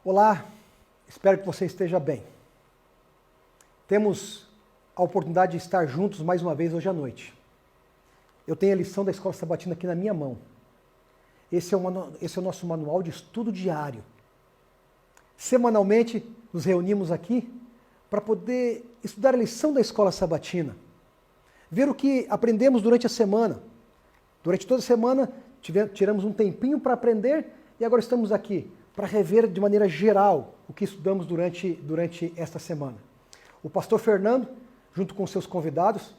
Olá, espero que você esteja bem. Temos a oportunidade de estar juntos mais uma vez hoje à noite. Eu tenho a lição da Escola Sabatina aqui na minha mão. Esse é o nosso manual de estudo diário. Semanalmente nos reunimos aqui para poder estudar a lição da Escola Sabatina, ver o que aprendemos durante a semana. Durante toda a semana tiramos um tempinho para aprender e agora estamos aqui para rever de maneira geral o que estudamos durante esta semana. O pastor Fernando, junto com seus convidados,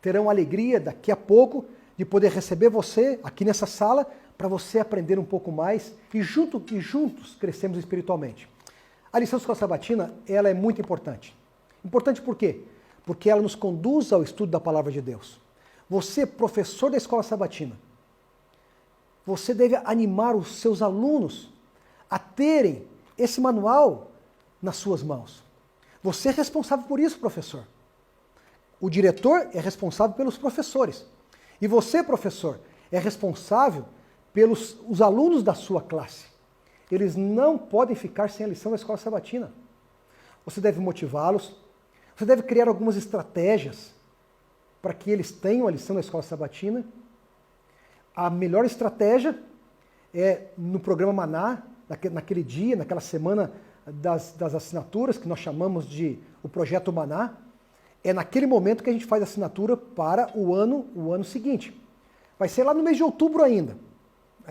terão a alegria daqui a pouco de poder receber você aqui nessa sala para você aprender um pouco mais e juntos crescemos espiritualmente. A lição da Escola Sabatina, ela é muito importante. Importante por quê? Porque ela nos conduz ao estudo da Palavra de Deus. Você, professor da Escola Sabatina, você deve animar os seus alunos a terem esse manual nas suas mãos. Você é responsável por isso, professor. O diretor é responsável pelos professores. E você, professor, é responsável pelos os alunos da sua classe. Eles não podem ficar sem a lição da Escola Sabatina. Você deve motivá-los, você deve criar algumas estratégias para que eles tenham a lição da Escola Sabatina. A melhor estratégia é no programa Maná, naquele dia, naquela semana das assinaturas, que nós chamamos de o Projeto Maná, é naquele momento que a gente faz a assinatura para o ano seguinte. Vai ser lá no mês de outubro ainda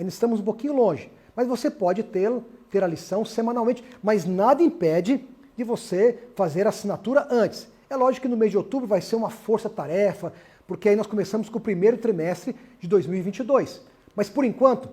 estamos um pouquinho longe, mas você pode ter a lição semanalmente, mas nada impede de você fazer a assinatura antes. É lógico que no mês de outubro vai ser uma força-tarefa, porque aí nós começamos com o primeiro trimestre de 2022. Mas por enquanto,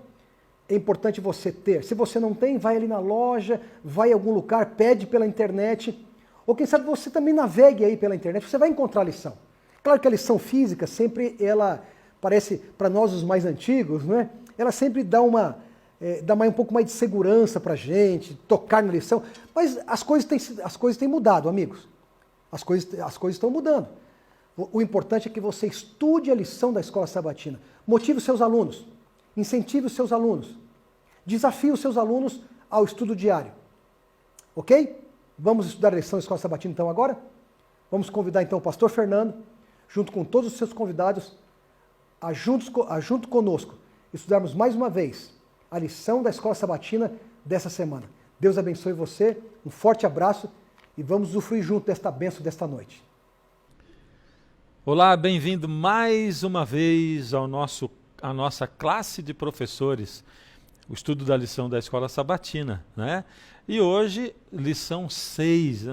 é importante você ter. Se você não tem, vai ali na loja, vai em algum lugar, pede pela internet, ou quem sabe você também navegue aí pela internet, você vai encontrar a lição. Claro que a lição física sempre, ela parece, para nós os mais antigos, né? Ela sempre dá um pouco mais de segurança para a gente, tocar na lição, mas as coisas têm mudado, amigos. As coisas estão mudando. O importante é que você estude a lição da Escola Sabatina. Motive os seus alunos, incentive os seus alunos, desafie os seus alunos ao estudo diário. Ok? Vamos estudar a lição da Escola Sabatina então agora? Vamos convidar então o pastor Fernando, junto com todos os seus convidados, junto conosco, estudarmos mais uma vez a lição da Escola Sabatina dessa semana. Deus abençoe você, um forte abraço e vamos usufruir junto desta bênção desta noite. Olá, bem-vindo mais uma vez à nossa classe de professores, o estudo da lição da Escola Sabatina, né? E hoje, lição 6,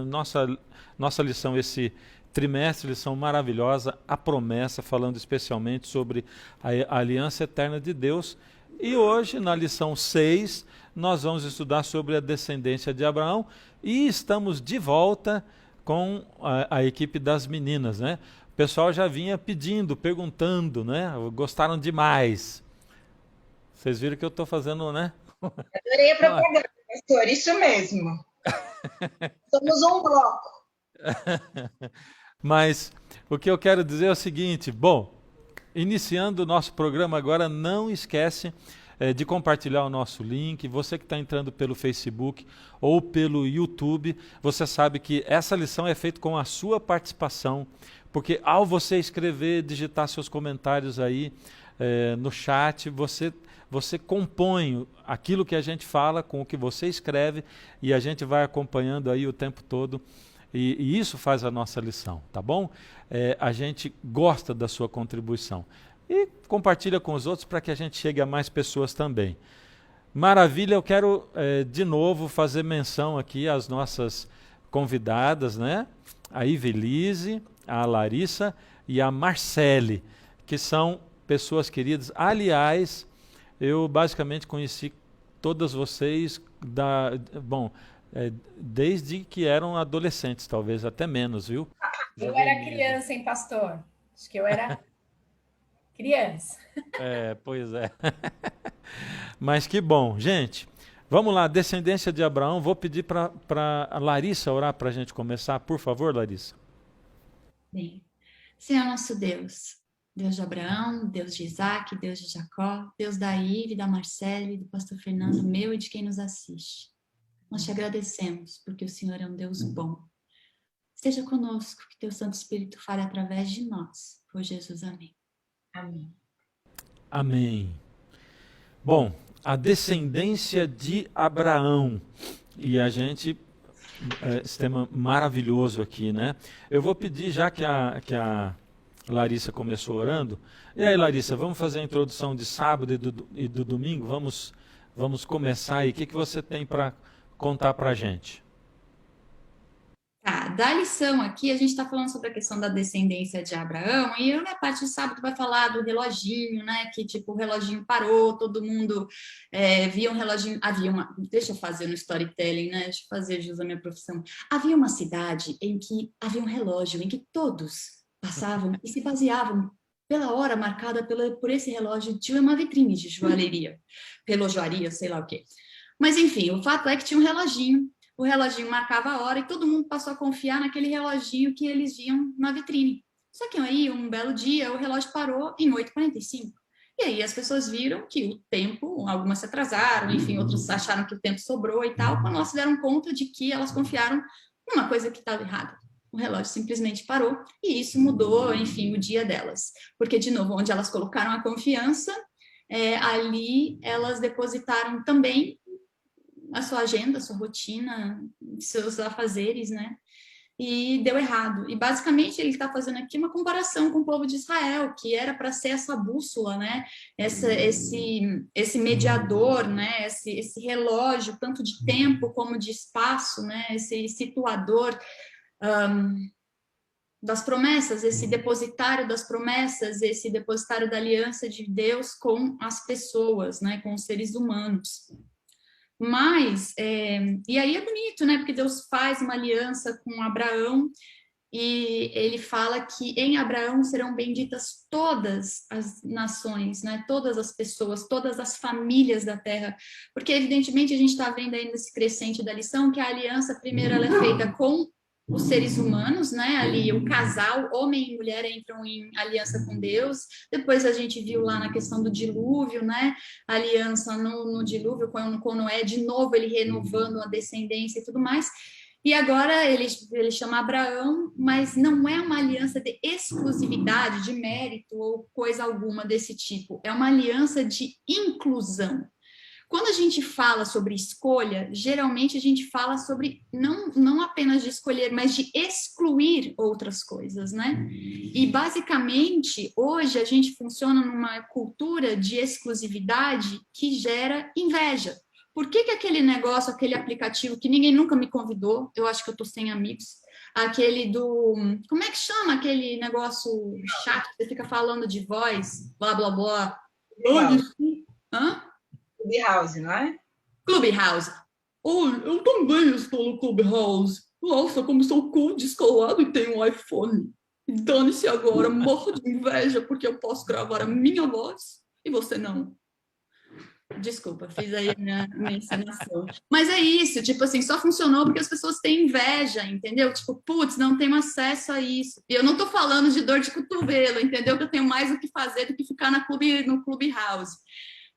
nossa lição esse trimestre, lição maravilhosa, a promessa, falando especialmente sobre a aliança eterna de Deus. E hoje, na lição 6, nós vamos estudar sobre a descendência de Abraão e estamos de volta com a equipe das meninas, né? O pessoal já vinha pedindo, perguntando, né? Gostaram demais. Vocês viram que eu estou fazendo, né? Adorei a propaganda, pastor, isso mesmo. Somos um bloco. Mas o que eu quero dizer é o seguinte, bom, iniciando o nosso programa agora, não esquece de compartilhar o nosso link. Você que está entrando pelo Facebook ou pelo YouTube, você sabe que essa lição é feita com a sua participação, porque ao você escrever, digitar seus comentários aí no chat, você compõe aquilo que a gente fala com o que você escreve e a gente vai acompanhando aí o tempo todo. E isso faz a nossa lição, tá bom? A gente gosta da sua contribuição. E compartilha com os outros para que a gente chegue a mais pessoas também. Maravilha, eu quero de novo fazer menção aqui às nossas convidadas, né? A Ivelise, a Larissa e a Marcele, que são pessoas queridas. Aliás, eu basicamente conheci todas vocês desde que eram adolescentes, talvez até menos, viu? Eu era criança, hein, pastor? Acho que eu era criança. Pois é. Mas que bom. Gente, vamos lá, descendência de Abraão. Vou pedir para a Larissa orar para a gente começar. Por favor, Larissa. Bem, Senhor nosso Deus, Deus de Abraão, Deus de Isaac, Deus de Jacó, Deus da Ive, da Marcele, do pastor Fernando, meu e de quem nos assiste. Nós te agradecemos, porque o Senhor é um Deus bom. Esteja conosco, que teu Santo Espírito fale através de nós. Por Jesus, amém. Amém. Amém. Bom, a descendência de Abraão. E a gente, esse tema maravilhoso aqui, né? Eu vou pedir, já que a Larissa começou orando. E aí, Larissa, vamos fazer a introdução de sábado e do domingo? Vamos começar aí. O que você tem para contar para a gente? Tá, da lição aqui, a gente está falando sobre a questão da descendência de Abraão, e eu, na parte de sábado, vai falar do reloginho, né? Que tipo, o reloginho parou, todo mundo via um reloginho. Deixa eu fazer no storytelling, né? Deixa eu fazer jus à minha profissão. Havia uma cidade em que havia um relógio, em que todos passavam e se baseavam pela hora marcada por esse relógio. Tinha uma vitrine de joalheria, relojoaria, sei lá o quê. Mas enfim, o fato é que tinha um reloginho. O reloginho marcava a hora e todo mundo passou a confiar naquele reloginho que eles viam na vitrine. Só que aí, um belo dia, o relógio parou em 8h45. E aí as pessoas viram que o tempo, algumas se atrasaram, enfim, outras acharam que o tempo sobrou e tal, quando elas se deram conta de que elas confiaram numa coisa que estava errada. O relógio simplesmente parou e isso mudou, enfim, o dia delas. Porque, de novo, onde elas colocaram a confiança, ali elas depositaram também a sua agenda, a sua rotina, seus afazeres, né? E deu errado. E basicamente ele está fazendo aqui uma comparação com o povo de Israel, que era para ser essa bússola, né? Esse mediador, né? Esse relógio, tanto de tempo como de espaço, né? Esse situador das promessas, esse depositário das promessas, esse depositário da aliança de Deus com as pessoas, né? Com os seres humanos. Mas, e aí é bonito, né? Porque Deus faz uma aliança com Abraão e ele fala que em Abraão serão benditas todas as nações, né? Todas as pessoas, todas as famílias da terra. Porque, evidentemente, a gente está vendo aí nesse crescente da lição que a aliança, primeiro, ela é feita com os seres humanos, né? Ali o casal, homem e mulher, entram em aliança com Deus. Depois a gente viu lá na questão do dilúvio, né? A aliança no dilúvio com Noé, de novo ele renovando a descendência e tudo mais. E agora ele chama Abraão, mas não é uma aliança de exclusividade, de mérito ou coisa alguma desse tipo. É uma aliança de inclusão. Quando a gente fala sobre escolha, geralmente a gente fala sobre não apenas de escolher, mas de excluir outras coisas, né? E basicamente, hoje a gente funciona numa cultura de exclusividade que gera inveja. Por que aquele negócio, aquele aplicativo que ninguém nunca me convidou, eu acho que eu tô sem amigos, aquele do... Como é que chama aquele negócio chato que você fica falando de voz, blá, blá, blá? Hã? Clubhouse, não é? Clubhouse. Olha, eu também estou no Clubhouse. Nossa, como sou cool, descolado e tenho um iPhone. Dane-se agora, morro de inveja porque eu posso gravar a minha voz e você não. Desculpa, fiz aí a minha encenação. Mas é isso, tipo assim, só funcionou porque as pessoas têm inveja, entendeu? Tipo, putz, não tenho acesso a isso. E eu não tô falando de dor de cotovelo, entendeu? Que eu tenho mais o que fazer do que ficar no Clubhouse.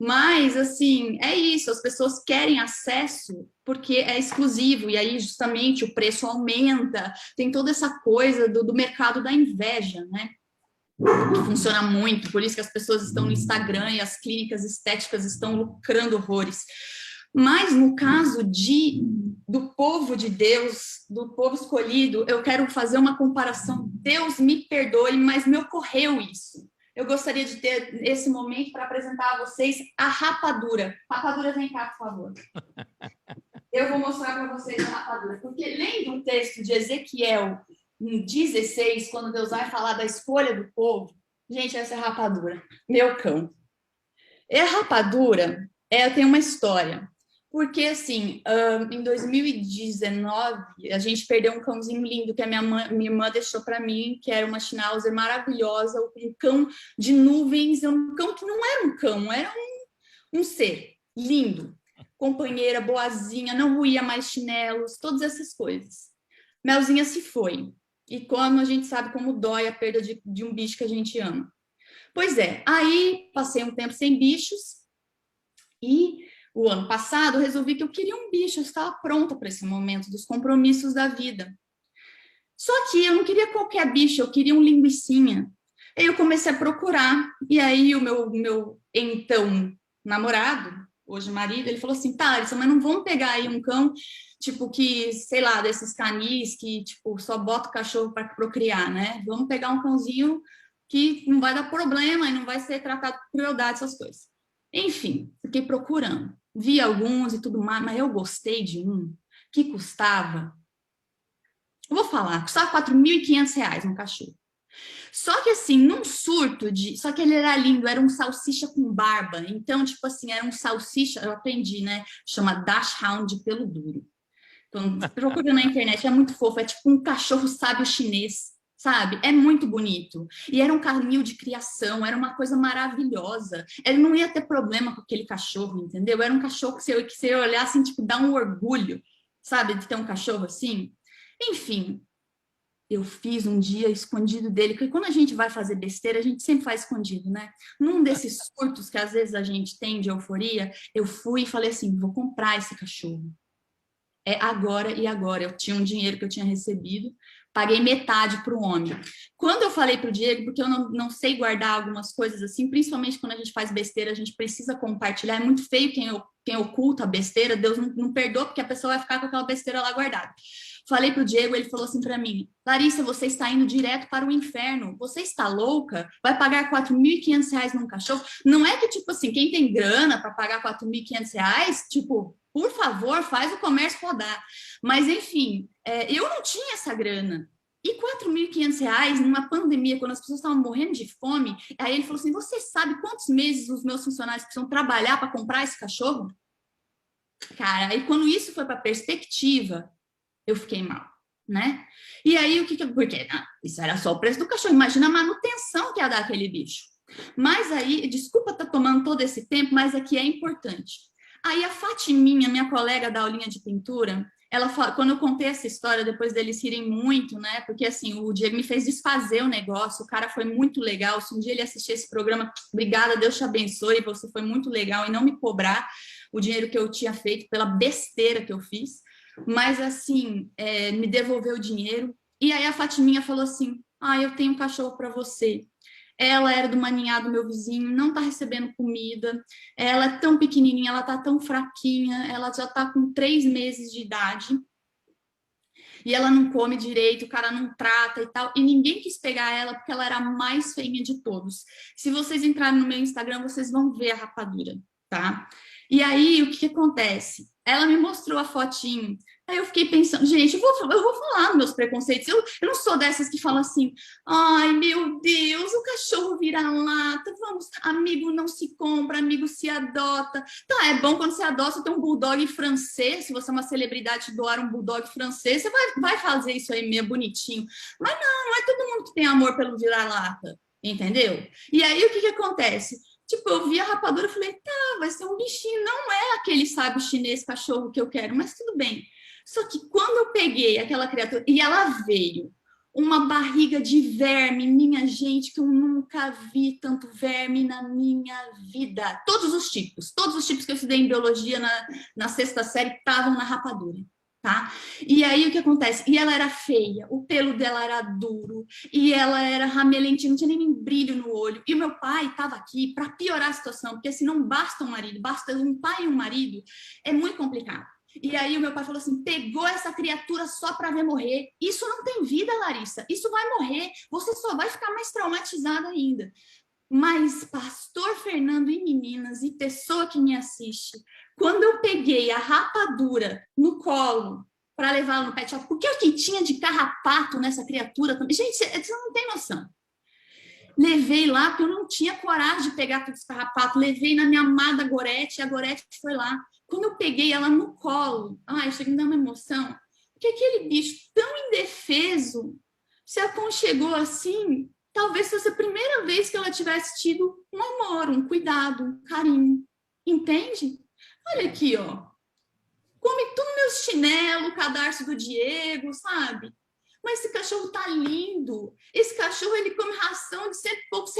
Mas, assim, é isso, as pessoas querem acesso porque é exclusivo, e aí justamente o preço aumenta, tem toda essa coisa do mercado da inveja, né? Que funciona muito, por isso que as pessoas estão no Instagram e as clínicas estéticas estão lucrando horrores. Mas no caso do povo de Deus, do povo escolhido, eu quero fazer uma comparação. Deus me perdoe, mas me ocorreu isso. Eu gostaria de ter esse momento para apresentar a vocês a rapadura. Rapadura, vem cá, por favor. Eu vou mostrar para vocês a rapadura. Porque lendo o texto de Ezequiel 16, quando Deus vai falar da escolha do povo, gente, essa é a rapadura. Meu cão. E a rapadura tem uma história. Porque, assim, em 2019, a gente perdeu um cãozinho lindo que a minha irmã deixou para mim, que era uma Schnauzer maravilhosa, um cão de nuvens, um cão que não era um cão, era um ser lindo, companheira, boazinha, não roía mais chinelos, todas essas coisas. Melzinha se foi. E como a gente sabe como dói a perda de um bicho que a gente ama. Pois é, aí passei um tempo sem bichos e o ano passado, eu resolvi que eu queria um bicho, eu estava pronta para esse momento dos compromissos da vida. Só que eu não queria qualquer bicho, eu queria um linguicinha. Aí eu comecei a procurar, e aí o meu então namorado, hoje marido, ele falou assim, tá, Larissa, mas não vamos pegar aí um cão, tipo, que, sei lá, desses canis que, tipo, só bota o cachorro para procriar, né? Vamos pegar um cãozinho que não vai dar problema e não vai ser tratado com crueldade, essas coisas. Enfim, fiquei procurando. Vi alguns e tudo mais, mas eu gostei de um que custava, eu vou falar, custava R$ 4.500 um cachorro. Só que assim, num surto de. Só que ele era lindo, era um salsicha com barba. Então, tipo assim, era um salsicha, eu aprendi, né? Chama Dachshund de pelo duro. Então, procura na internet, é muito fofo, é tipo um cachorro sábio chinês, sabe? É muito bonito. E era um canil de criação, era uma coisa maravilhosa. Ele não ia ter problema com aquele cachorro, entendeu? Era um cachorro que você olhar assim, tipo, dá um orgulho, sabe? De ter um cachorro assim. Enfim, eu fiz um dia escondido dele, porque quando a gente vai fazer besteira, a gente sempre faz escondido, né? Num desses surtos que às vezes a gente tem de euforia, eu fui e falei assim, vou comprar esse cachorro. É agora e agora. Eu tinha um dinheiro que eu tinha recebido, paguei metade para o homem. Quando eu falei para o Diego, porque eu não sei guardar algumas coisas assim, principalmente quando a gente faz besteira, a gente precisa compartilhar. É muito feio quem oculta a besteira, Deus não perdoa, porque a pessoa vai ficar com aquela besteira lá guardada. Falei para o Diego, ele falou assim para mim, Larissa, você está indo direto para o inferno, você está louca? Vai pagar R$ 4.500 num cachorro? Não é que, tipo assim, quem tem grana para pagar R$ 4.500, tipo, por favor, faz o comércio rodar. Mas, enfim, eu não tinha essa grana. E R$ 4.500 numa pandemia, quando as pessoas estavam morrendo de fome, aí ele falou assim, você sabe quantos meses os meus funcionários precisam trabalhar para comprar esse cachorro? Cara, aí quando isso foi para perspectiva, eu fiquei mal, né? E aí, porque isso era só o preço do cachorro, imagina a manutenção que ia dar aquele bicho. Mas aí, desculpa estar tomando todo esse tempo, mas aqui é importante. Aí a Fatiminha, minha colega da aulinha de pintura, ela fala, quando eu contei essa história, depois deles rirem muito, né? Porque assim, o Diego me fez desfazer o negócio, o cara foi muito legal. Se um dia ele assistir esse programa, obrigada, Deus te abençoe, você foi muito legal, e não me cobrar o dinheiro que eu tinha feito pela besteira que eu fiz. Mas assim, me devolveu o dinheiro. E aí a Fatiminha falou assim, eu tenho um cachorro para você. Ela era do maninhá do meu vizinho, não está recebendo comida, ela é tão pequenininha, ela está tão fraquinha, ela já está com 3 meses de idade, e ela não come direito, o cara não trata e tal, e ninguém quis pegar ela porque ela era a mais feinha de todos. Se vocês entrarem no meu Instagram, vocês vão ver a rapadura, tá? E aí, o que acontece? Ela me mostrou a fotinho. Aí eu fiquei pensando, gente, eu vou falar dos meus preconceitos. Eu não sou dessas que falam assim, ai, meu Deus, o cachorro vira lata, vamos, amigo não se compra, amigo se adota. Tá, é bom quando você adota, você tem um bulldog francês, se você é uma celebridade doar um bulldog francês, você vai fazer isso aí meio bonitinho. Mas não é todo mundo que tem amor pelo vira-lata, entendeu? E aí, o que acontece? Tipo, eu vi a rapadura e falei, tá, vai ser um bichinho, não é aquele sábio chinês cachorro que eu quero, mas tudo bem. Só que quando eu peguei aquela criatura, e ela veio, uma barriga de verme, minha gente, que eu nunca vi tanto verme na minha vida. Todos os tipos que eu estudei em biologia na 6ª série estavam na rapadura. Tá? E aí o que acontece? E ela era feia, o pelo dela era duro, e ela era ramelente, não tinha nem brilho no olho. E o meu pai estava aqui para piorar a situação, porque se não basta um marido, basta um pai e um marido, é muito complicado. E aí o meu pai falou assim, pegou essa criatura só para ver morrer. Isso não tem vida, Larissa, isso vai morrer, você só vai ficar mais traumatizada ainda. Mas, pastor Fernando e meninas, e pessoa que me assiste, quando eu peguei a rapadura no colo para levá-la no pet shop, porque o que tinha de carrapato nessa criatura também? Gente, você não tem noção. Levei lá, porque eu não tinha coragem de pegar todos os carrapatos, levei na minha amada Gorete, e a Gorete foi lá. Quando eu peguei ela no colo, chega a me dar uma emoção, porque aquele bicho tão indefeso se aconchegou assim. Talvez fosse a primeira vez que ela tivesse tido um amor, um cuidado, um carinho. Entende? Olha aqui, ó. Come tudo meus chinelo, cadarço do Diego, sabe? mas esse cachorro tá lindo. Esse cachorro, ele come ração de R$ 100 e poucos,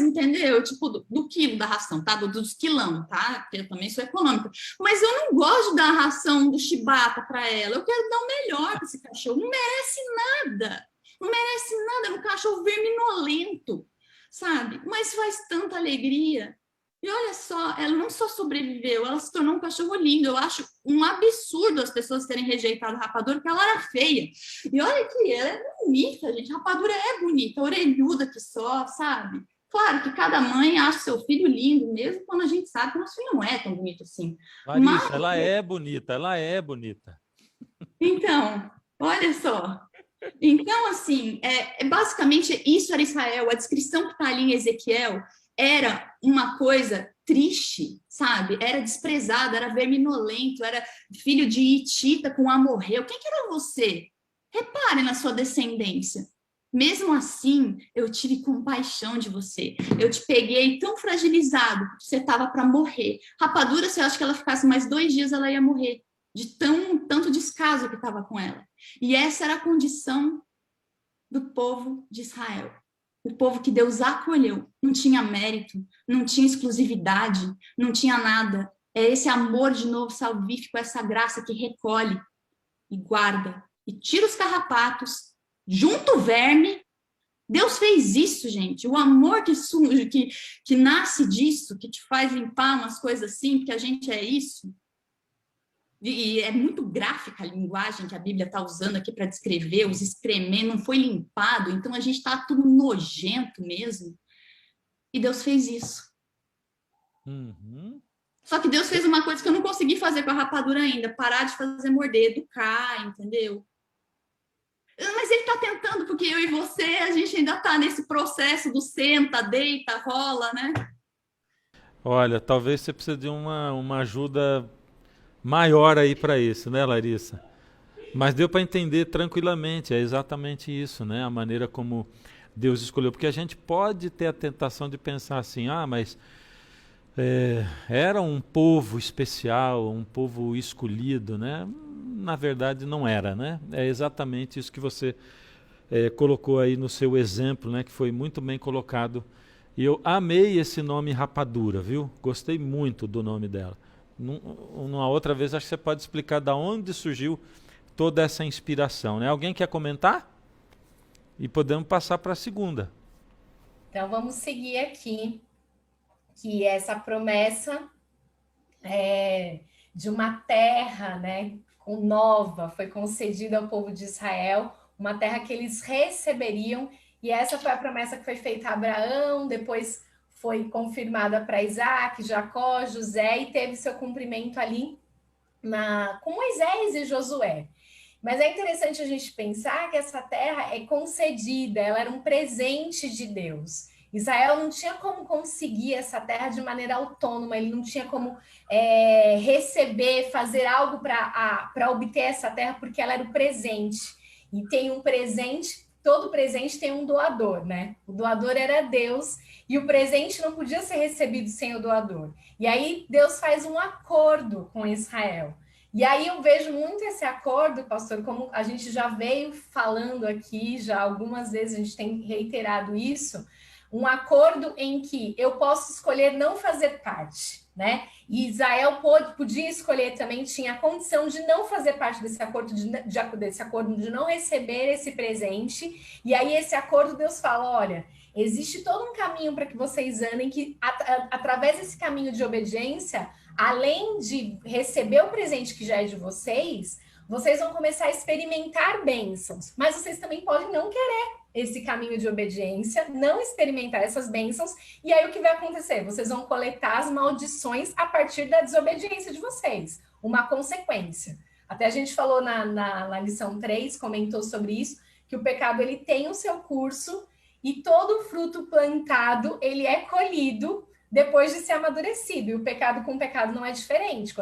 entendeu? Tipo, do quilo da ração, tá? Dos quilão, tá? Porque eu também sou econômica. Mas eu não gosto de dar a ração do chibata para ela. Eu quero dar o melhor para esse cachorro. Não merece nada. Não merece nada. É um cachorro verminolento, sabe? Mas faz tanta alegria. E olha só, ela não só sobreviveu, ela se tornou um cachorro lindo. Eu acho um absurdo as pessoas terem rejeitado a rapadura, porque ela era feia. E olha que ela é bonita, gente. A rapadura é bonita, orelhuda que só, sabe? Claro que cada mãe acha seu filho lindo, mesmo quando a gente sabe que o nosso filho não é tão bonito assim. Larissa, Mas, ela é bonita, ela é bonita. então, olha só. Então, assim, basicamente isso era Israel. A descrição que está ali em Ezequiel era uma coisa triste, sabe? Era desprezado, era verminolento, era filho de Hitita com amorreu. Quem que era você? Repare na sua descendência. Mesmo assim, eu tive compaixão de você. Eu te peguei tão fragilizado que você estava para morrer. Rapadura, se eu acho que ela ficasse mais 2 dias, ela ia morrer. De tanto descaso que estava com ela. E essa era a condição do povo de Israel. O povo que Deus acolheu. Não tinha mérito, não tinha exclusividade, não tinha nada. É esse amor de novo salvífico, essa graça que recolhe e guarda e tira os carrapatos, junta o verme. Deus fez isso, gente. O amor que nasce disso, que te faz limpar umas coisas assim, porque a gente é isso. E é muito gráfica a linguagem que a Bíblia está usando aqui para descrever os excrementos, não foi limpado, então a gente está tudo nojento mesmo. E Deus fez isso. Uhum. Só que Deus fez uma coisa que eu não consegui fazer com a rapadura ainda, parar de fazer morder, educar, entendeu? Mas ele está tentando, porque eu e você, a gente ainda está nesse processo do senta, deita, rola, né? Olha, talvez você precise de uma ajuda maior aí para isso, né, Larissa? Mas deu para entender tranquilamente, é exatamente isso, né? A maneira como Deus escolheu. Porque a gente pode ter a tentação de pensar assim, mas era um povo especial, um povo escolhido, né? Na verdade não era, né? É exatamente isso que você colocou aí no seu exemplo, né? Que foi muito bem colocado. E eu amei esse nome Rapadura, viu? Gostei muito do nome dela. Numa outra vez, acho que você pode explicar de onde surgiu toda essa inspiração, né? Alguém quer comentar? E podemos passar para a segunda. Então vamos seguir aqui, que essa promessa de uma terra, né, nova foi concedida ao povo de Israel, uma terra que eles receberiam, e essa foi a promessa que foi feita a Abraão, depois foi confirmada para Isaac, Jacó, José, e teve seu cumprimento ali com Moisés e Josué. Mas é interessante a gente pensar que essa terra é concedida, ela era um presente de Deus. Israel não tinha como conseguir essa terra de maneira autônoma, ele não tinha como receber, fazer algo para obter essa terra, porque ela era o presente. E tem um presente, todo presente tem um doador, né? O doador era Deus, e o presente não podia ser recebido sem o doador. E aí Deus faz um acordo com Israel. E aí eu vejo muito esse acordo, pastor, como a gente já veio falando aqui, já algumas vezes a gente tem reiterado isso, um acordo em que eu posso escolher não fazer parte, né? E Israel podia escolher também, tinha a condição de não fazer parte desse acordo, de não receber esse presente. E aí esse acordo Deus fala, olha, existe todo um caminho para que vocês andem, que através desse caminho de obediência, além de receber o presente que já é de vocês, vocês vão começar a experimentar bênçãos. Mas vocês também podem não querer esse caminho de obediência, não experimentar essas bênçãos, e aí o que vai acontecer? Vocês vão coletar as maldições a partir da desobediência de vocês, uma consequência. Até a gente falou na lição 3, comentou sobre isso, que o pecado ele tem o seu curso, e todo fruto plantado, ele é colhido depois de ser amadurecido, e o pecado com o pecado não é diferente,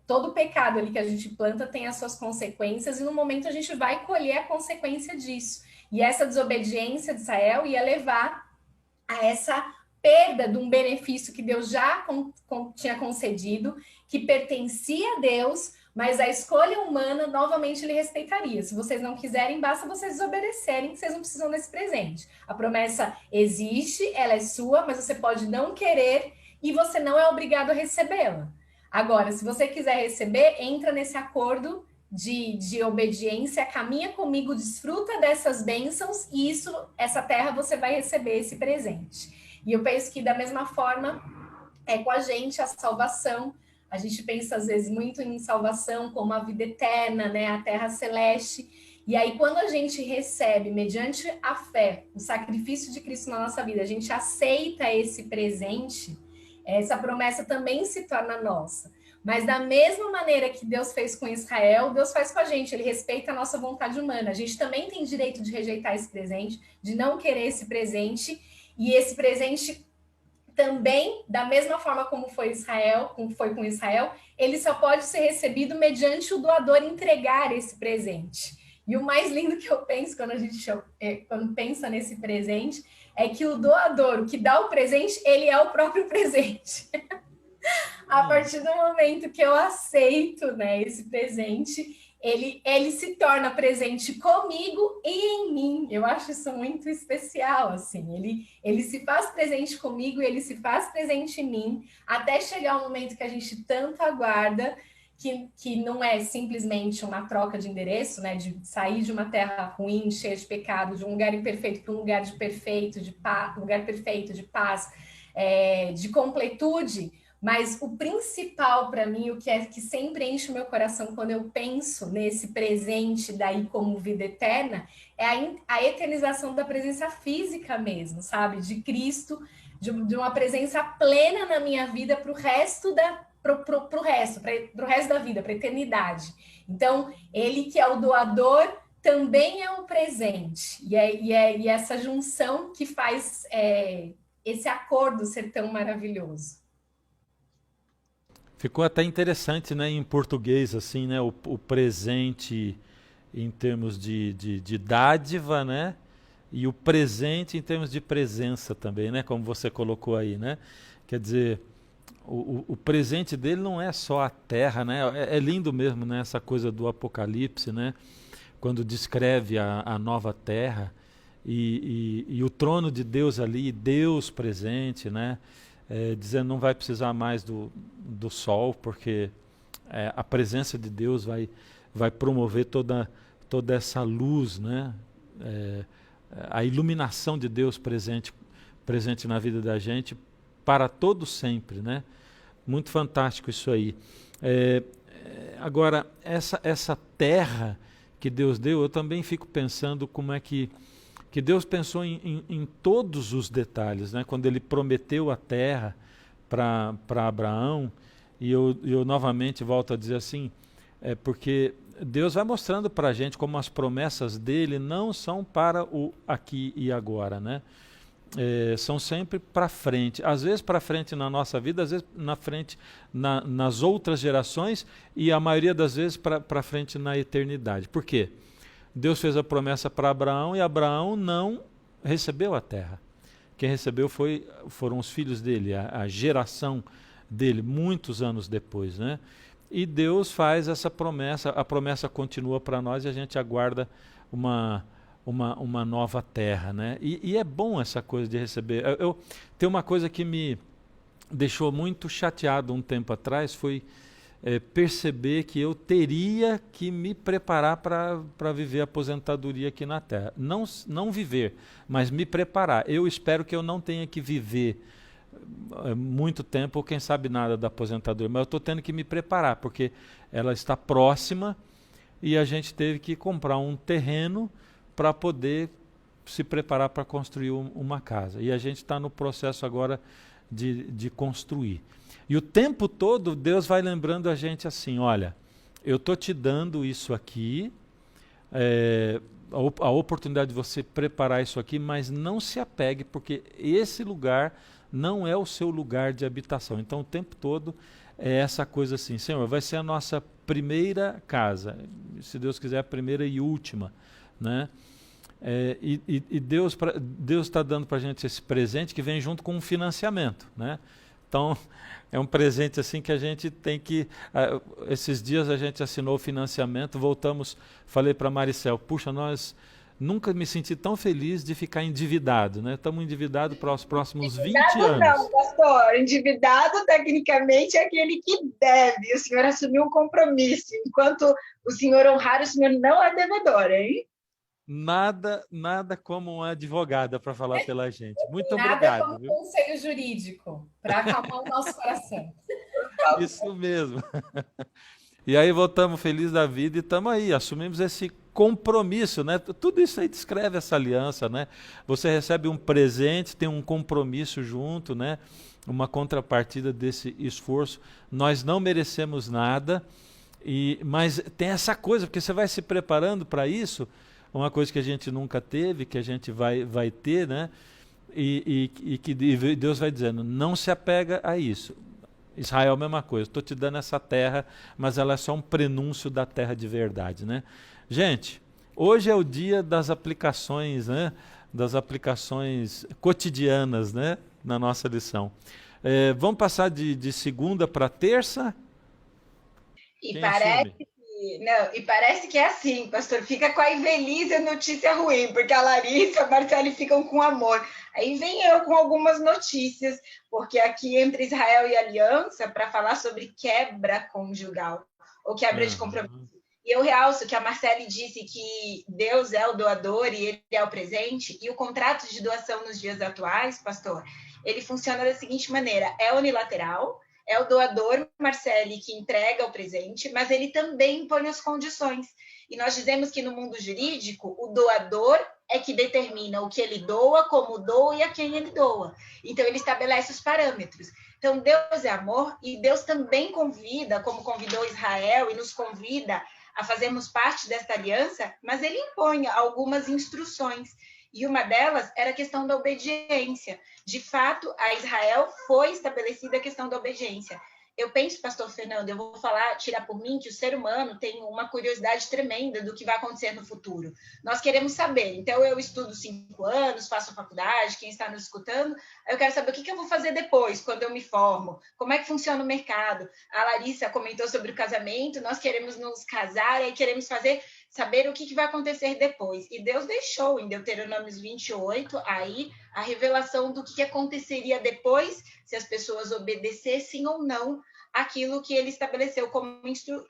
todo pecado ali que a gente planta tem as suas consequências, e no momento a gente vai colher a consequência disso. E essa desobediência de Israel ia levar a essa perda de um benefício que Deus já tinha concedido, que pertencia a Deus, Mas a escolha humana, novamente, ele respeitaria. Se vocês não quiserem, basta vocês desobedecerem, que vocês não precisam desse presente. A promessa existe, ela é sua, mas você pode não querer e você não é obrigado a recebê-la. Agora, se você quiser receber, entra nesse acordo de obediência, caminha comigo, desfruta dessas bênçãos e essa terra você vai receber esse presente. E eu penso que da mesma forma é com a gente a salvação. A gente pensa, às vezes, muito em salvação como a vida eterna, né? A terra celeste. E aí, quando a gente recebe, mediante a fé, o sacrifício de Cristo na nossa vida, a gente aceita esse presente, essa promessa também se torna nossa. Mas da mesma maneira que Deus fez com Israel, Deus faz com a gente. Ele respeita a nossa vontade humana. A gente também tem direito de rejeitar esse presente, de não querer esse presente. E esse presente também, da mesma forma como foi com Israel, ele só pode ser recebido mediante o doador entregar esse presente. E o mais lindo que eu penso quando pensa nesse presente é que o doador, o que dá o presente, ele é o próprio presente. A partir do momento que eu aceito, né, esse presente, ele se torna presente comigo e em mim. Eu acho isso muito especial, assim. Ele se faz presente comigo e ele se faz presente em mim, até chegar o momento que a gente tanto aguarda, que não é simplesmente uma troca de endereço, né, de sair de uma terra ruim, cheia de pecado, de um lugar imperfeito para um lugar perfeito, de paz, de completude. Mas o principal para mim, o que sempre enche o meu coração quando eu penso nesse presente daí como vida eterna, é a eternização da presença física mesmo, sabe? De Cristo, de uma presença plena na minha vida para o resto da vida, para a eternidade. Então, ele que é o doador também é o presente. E essa junção que faz esse acordo ser tão maravilhoso. Ficou até interessante, né, em português, assim, né, o presente em termos de dádiva, né, e o presente em termos de presença também, né, como você colocou aí, né, quer dizer, o presente dele não é só a terra, né, é lindo mesmo, né, essa coisa do Apocalipse, né, quando descreve a nova terra e o trono de Deus ali, Deus presente, né, dizendo não vai precisar mais do sol, porque a presença de Deus vai promover toda essa luz, né? A iluminação de Deus presente na vida da gente para todo sempre, né? Muito fantástico isso aí. Agora, essa terra que Deus deu, eu também fico pensando como é que Deus pensou em todos os detalhes, né? Quando ele prometeu a terra para Abraão, e eu novamente volto a dizer assim, porque Deus vai mostrando para a gente como as promessas dele não são para o aqui e agora, né? São sempre para frente, às vezes para frente na nossa vida, às vezes na frente nas outras gerações e a maioria das vezes para frente na eternidade. Por quê? Deus fez a promessa para Abraão e Abraão não recebeu a terra. Quem recebeu foram os filhos dele, a geração dele, muitos anos depois, né? E Deus faz essa promessa, a promessa continua para nós e a gente aguarda uma nova terra, né? E é bom essa coisa de receber. Tem uma coisa que me deixou muito chateado um tempo atrás, foi perceber que eu teria que me preparar para viver a aposentadoria aqui na Terra. Não viver, mas me preparar. Eu espero que eu não tenha que viver muito tempo, ou quem sabe nada da aposentadoria, mas eu estou tendo que me preparar, porque ela está próxima e a gente teve que comprar um terreno para poder se preparar para construir uma casa. E a gente está no processo agora de construir. E o tempo todo Deus vai lembrando a gente assim, olha, eu estou te dando isso aqui, a oportunidade de você preparar isso aqui, mas não se apegue, porque esse lugar não é o seu lugar de habitação. Então o tempo todo é essa coisa assim, Senhor, vai ser a nossa primeira casa, se Deus quiser a primeira e última, né? E Deus está dando para a gente esse presente que vem junto com um financiamento, né? Então, é um presente assim que a gente tem que... esses dias a gente assinou o financiamento, voltamos, falei para a Maricel, puxa, nós nunca me senti tão feliz de ficar endividado, né? Estamos endividados para os próximos 20 Endividado anos. não, pastor. Endividado, tecnicamente, é aquele que deve. O senhor assumiu um compromisso. Enquanto o senhor honrar, o senhor não é devedor, hein? Nada como uma advogada para falar pela gente. Muito Nada obrigado. como Viu? conselho jurídico para acalmar o nosso coração. Isso mesmo. E aí voltamos felizes da vida e estamos aí, assumimos esse compromisso, né? Tudo isso aí descreve essa aliança, né? Você recebe um presente, tem um compromisso junto, né? Uma contrapartida desse esforço. Nós não merecemos nada, mas tem essa coisa, porque você vai se preparando para isso, uma coisa que a gente nunca teve, que a gente vai ter, né? E que Deus vai dizendo, não se apega a isso. Israel, mesma coisa, estou te dando essa terra, mas ela é só um prenúncio da terra de verdade, né? Gente, hoje é o dia das aplicações, né? Das aplicações cotidianas, né? Na nossa lição. Vamos passar de segunda para terça? E Quem parece assume? não, e parece que é assim, pastor, fica com a infeliz a notícia ruim, porque a Larissa e a Marcele ficam com amor. Aí vem eu com algumas notícias, porque aqui entre Israel e Aliança, para falar sobre quebra conjugal, ou quebra de compromisso. E eu realço que a Marcele disse que Deus é o doador e ele é o presente, e o contrato de doação nos dias atuais, pastor, ele funciona da seguinte maneira, é unilateral, é o doador, Marcele, que entrega o presente, mas ele também impõe as condições. E nós dizemos que no mundo jurídico, o doador é que determina o que ele doa, como doa e a quem ele doa. Então, ele estabelece os parâmetros. Então, Deus é amor e Deus também convida, como convidou Israel e nos convida a fazermos parte desta aliança, mas ele impõe algumas instruções. E uma delas era a questão da obediência. De fato, a Israel foi estabelecida a questão da obediência. Eu penso, pastor Fernando, eu vou tirar por mim, que o ser humano tem uma curiosidade tremenda do que vai acontecer no futuro. Nós queremos saber. Então, eu estudo 5 anos, faço faculdade, quem está nos escutando, eu quero saber o que eu vou fazer depois, quando eu me formo, como é que funciona o mercado. A Larissa comentou sobre o casamento, nós queremos nos casar e queremos saber o que vai acontecer depois. E Deus deixou em Deuteronômio 28, aí, a revelação do que aconteceria depois, se as pessoas obedecessem ou não aquilo que ele estabeleceu como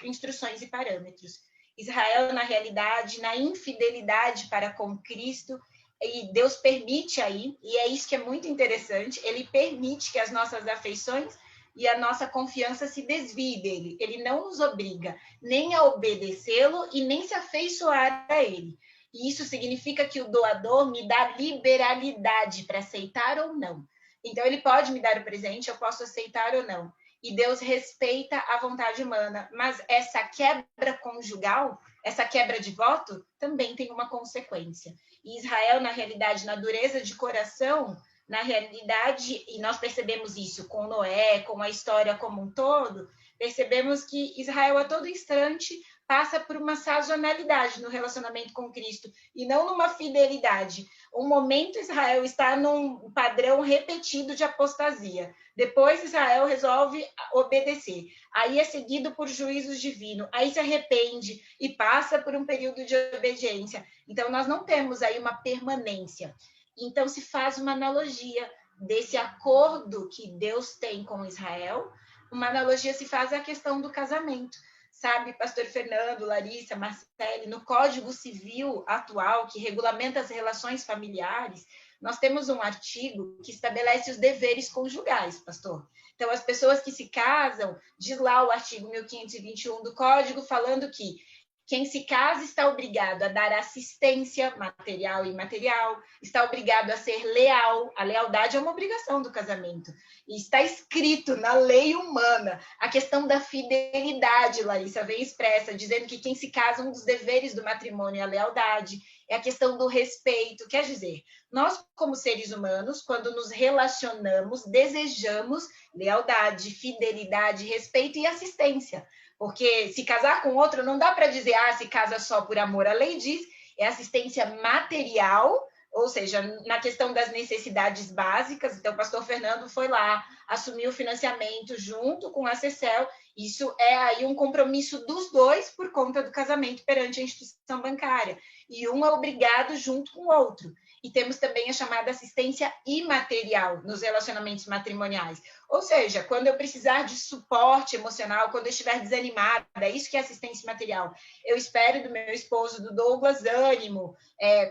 instruções e parâmetros. Israel, na realidade, na infidelidade para com Cristo, e Deus permite aí, e é isso que é muito interessante, ele permite que as nossas afeições e a nossa confiança se desvie dele. Ele não nos obriga nem a obedecê-lo e nem se afeiçoar a ele. E isso significa que o doador me dá liberalidade para aceitar ou não. Então, ele pode me dar o presente, eu posso aceitar ou não. E Deus respeita a vontade humana. Mas essa quebra conjugal, essa quebra de voto, também tem uma consequência. E Israel, na realidade, na dureza de coração, na realidade, e nós percebemos isso com Noé, com a história como um todo, percebemos que Israel a todo instante passa por uma sazonalidade no relacionamento com Cristo e não numa fidelidade. Um momento Israel está num padrão repetido de apostasia. Depois Israel resolve obedecer. Aí é seguido por juízos divinos. Aí se arrepende e passa por um período de obediência. Então nós não temos aí uma permanência. Então se faz uma analogia desse acordo que Deus tem com Israel. Uma analogia se faz à questão do casamento. Sabe, pastor Fernando, Larissa, Marcele, no Código Civil atual, que regulamenta as relações familiares, nós temos um artigo que estabelece os deveres conjugais, pastor. Então, as pessoas que se casam, diz lá o artigo 1521 do Código, falando que quem se casa está obrigado a dar assistência material e imaterial, está obrigado a ser leal. A lealdade é uma obrigação do casamento. E está escrito na lei humana a questão da fidelidade, Larissa, vem expressa, dizendo que quem se casa, um dos deveres do matrimônio é a lealdade, é a questão do respeito. Quer dizer, nós, como seres humanos, quando nos relacionamos, desejamos lealdade, fidelidade, respeito e assistência. Porque se casar com outro, não dá para dizer, se casa só por amor. A lei diz, é assistência material, ou seja, na questão das necessidades básicas. Então, o pastor Fernando foi lá, assumiu o financiamento junto com a Cecel. Isso é aí um compromisso dos dois por conta do casamento perante a instituição bancária. E um é obrigado junto com o outro. E temos também a chamada assistência imaterial nos relacionamentos matrimoniais. Ou seja, quando eu precisar de suporte emocional, quando eu estiver desanimada, é isso que é assistência material. Eu espero do meu esposo, do Douglas, ânimo,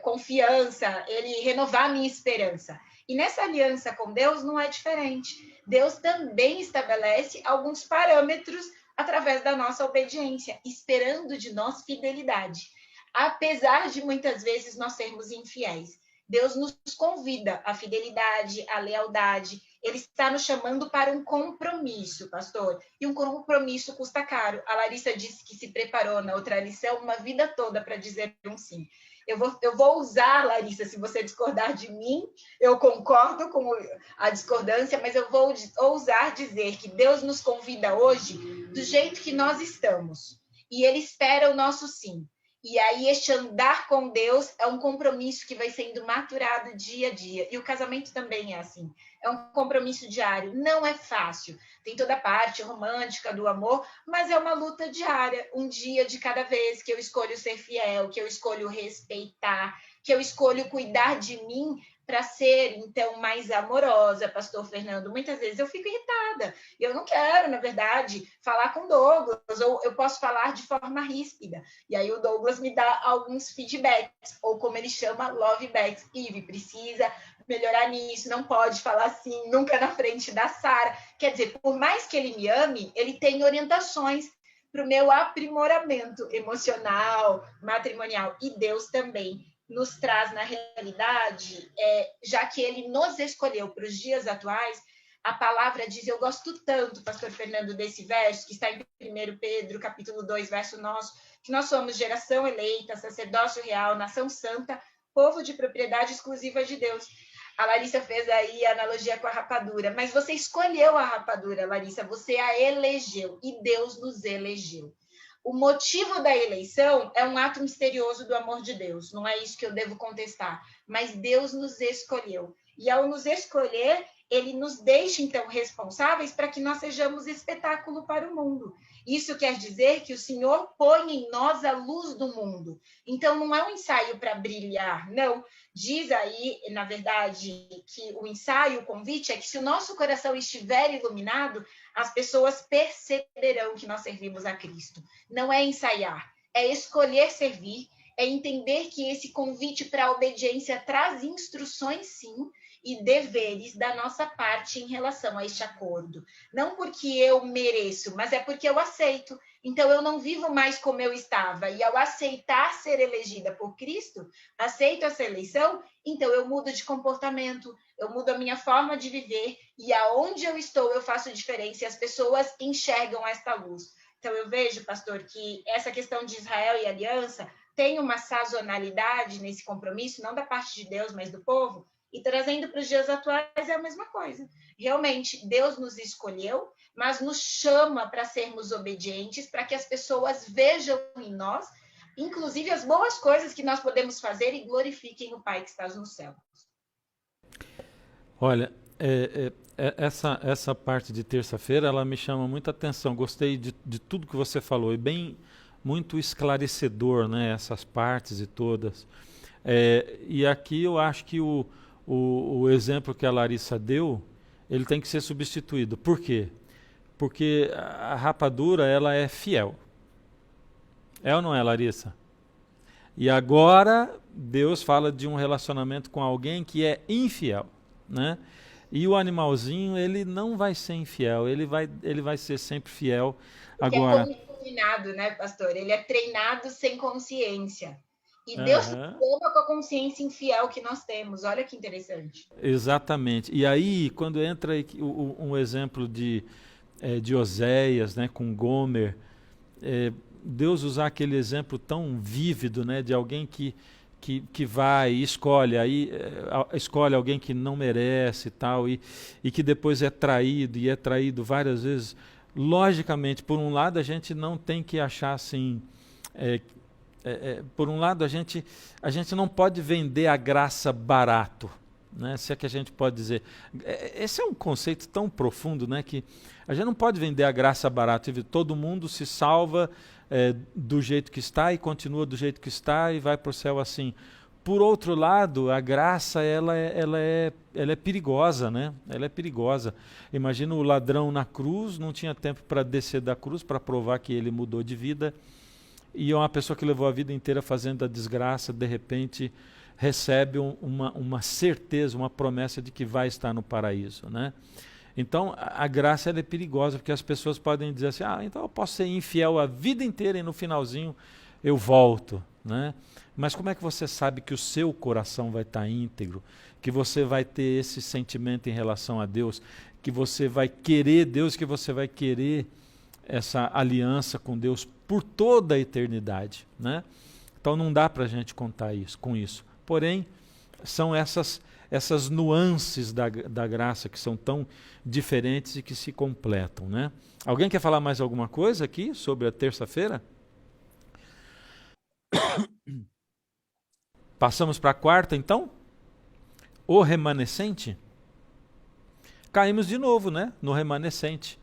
confiança, ele renovar a minha esperança. E nessa aliança com Deus não é diferente. Deus também estabelece alguns parâmetros através da nossa obediência, esperando de nós fidelidade. Apesar de muitas vezes nós sermos infiéis, Deus nos convida à fidelidade, à lealdade. Ele está nos chamando para um compromisso, pastor. E um compromisso custa caro. A Larissa disse que se preparou na outra lição uma vida toda para dizer um sim. Eu vou usar, Larissa, se você discordar de mim, eu concordo com a discordância, mas eu vou ousar dizer que Deus nos convida hoje do jeito que nós estamos. E Ele espera o nosso sim. E aí, este andar com Deus é um compromisso que vai sendo maturado dia a dia. E o casamento também é assim. É um compromisso diário. Não é fácil. Tem toda a parte romântica do amor, mas é uma luta diária. Um dia de cada vez que eu escolho ser fiel, que eu escolho respeitar, que eu escolho cuidar de mim para ser, então, mais amorosa, pastor Fernando. Muitas vezes eu fico irritada. Eu não quero, na verdade, falar com o Douglas, ou eu posso falar de forma ríspida. E aí o Douglas me dá alguns feedbacks, ou como ele chama, lovebacks. Ive, precisa melhorar nisso, não pode falar assim, nunca na frente da Sara. Quer dizer, por mais que ele me ame, ele tem orientações para o meu aprimoramento emocional, matrimonial. E Deus também nos traz na realidade, já que ele nos escolheu para os dias atuais. A palavra diz, eu gosto tanto, pastor Fernando, desse verso, que está em 1 Pedro, capítulo 2, verso nosso, que nós somos geração eleita, sacerdócio real, nação santa, povo de propriedade exclusiva de Deus. A Larissa fez aí a analogia com a rapadura, mas você escolheu a rapadura, Larissa, você a elegeu, e Deus nos elegeu. O motivo da eleição é um ato misterioso do amor de Deus, não é isso que eu devo contestar, mas Deus nos escolheu. E ao nos escolher, ele nos deixa, então, responsáveis para que nós sejamos espetáculo para o mundo. Isso quer dizer que o Senhor põe em nós a luz do mundo. Então, não é um ensaio para brilhar, não. Diz aí, na verdade, que o ensaio, o convite, é que se o nosso coração estiver iluminado, as pessoas perceberão que nós servimos a Cristo. Não é ensaiar, é escolher servir, é entender que esse convite para a obediência traz instruções, sim, e deveres da nossa parte em relação a este acordo. Não porque eu mereço, mas é porque eu aceito. Então, eu não vivo mais como eu estava. E ao aceitar ser elegida por Cristo, aceito essa eleição, então eu mudo de comportamento, eu mudo a minha forma de viver, e aonde eu estou, eu faço diferença, e as pessoas enxergam esta luz. Então, eu vejo, pastor, que essa questão de Israel e aliança tem uma sazonalidade nesse compromisso, não da parte de Deus, mas do povo, e trazendo para os dias atuais é a mesma coisa. Realmente, Deus nos escolheu, mas nos chama para sermos obedientes, para que as pessoas vejam em nós, inclusive as boas coisas que nós podemos fazer e glorifiquem o Pai que está nos céus. Olha, essa parte de terça-feira, ela me chama muita atenção. Gostei de tudo que você falou, e muito esclarecedor, né, essas partes e todas. E aqui eu acho que o exemplo que a Larissa deu, ele tem que ser substituído. Por quê? Porque a rapadura, ela é fiel. É ou não é, Larissa? E agora, Deus fala de um relacionamento com alguém que é infiel, né? E o animalzinho, ele não vai ser infiel, ele vai ser sempre fiel. Porque agora, é combinado, né, pastor? Ele é treinado sem consciência. E Deus toma com a consciência infiel que nós temos. Olha que interessante. Exatamente. E aí, quando entra um exemplo de Oséias, né, com Gomer, Deus usar aquele exemplo tão vívido, né, de alguém que vai e escolhe alguém que não merece e tal, e que depois é traído várias vezes. Logicamente, por um lado, a gente não tem que achar assim... por um lado, a gente não pode vender a graça barato, né? Se é que a gente pode dizer. Esse é um conceito tão profundo, né? Que a gente não pode vender a graça barato. Todo mundo se salva do jeito que está e continua do jeito que está e vai para o céu assim. Por outro lado, a graça ela é perigosa, né? Ela é perigosa. Imagina o ladrão na cruz, não tinha tempo para descer da cruz para provar que ele mudou de vida. E uma pessoa que levou a vida inteira fazendo a desgraça, de repente recebe uma certeza, uma promessa de que vai estar no paraíso, né? Então a graça ela é perigosa, porque as pessoas podem dizer assim, então eu posso ser infiel a vida inteira e no finalzinho eu volto, né? Mas como é que você sabe que o seu coração vai estar íntegro, que você vai ter esse sentimento em relação a Deus, que você vai querer Deus, que você vai querer essa aliança com Deus por toda a eternidade, né? Então não dá para a gente contar com isso. Porém, são essas nuances da graça que são tão diferentes e que se completam, né? Alguém quer falar mais alguma coisa aqui sobre a terça-feira? Passamos para a quarta, então? O remanescente? Caímos de novo, né? No remanescente.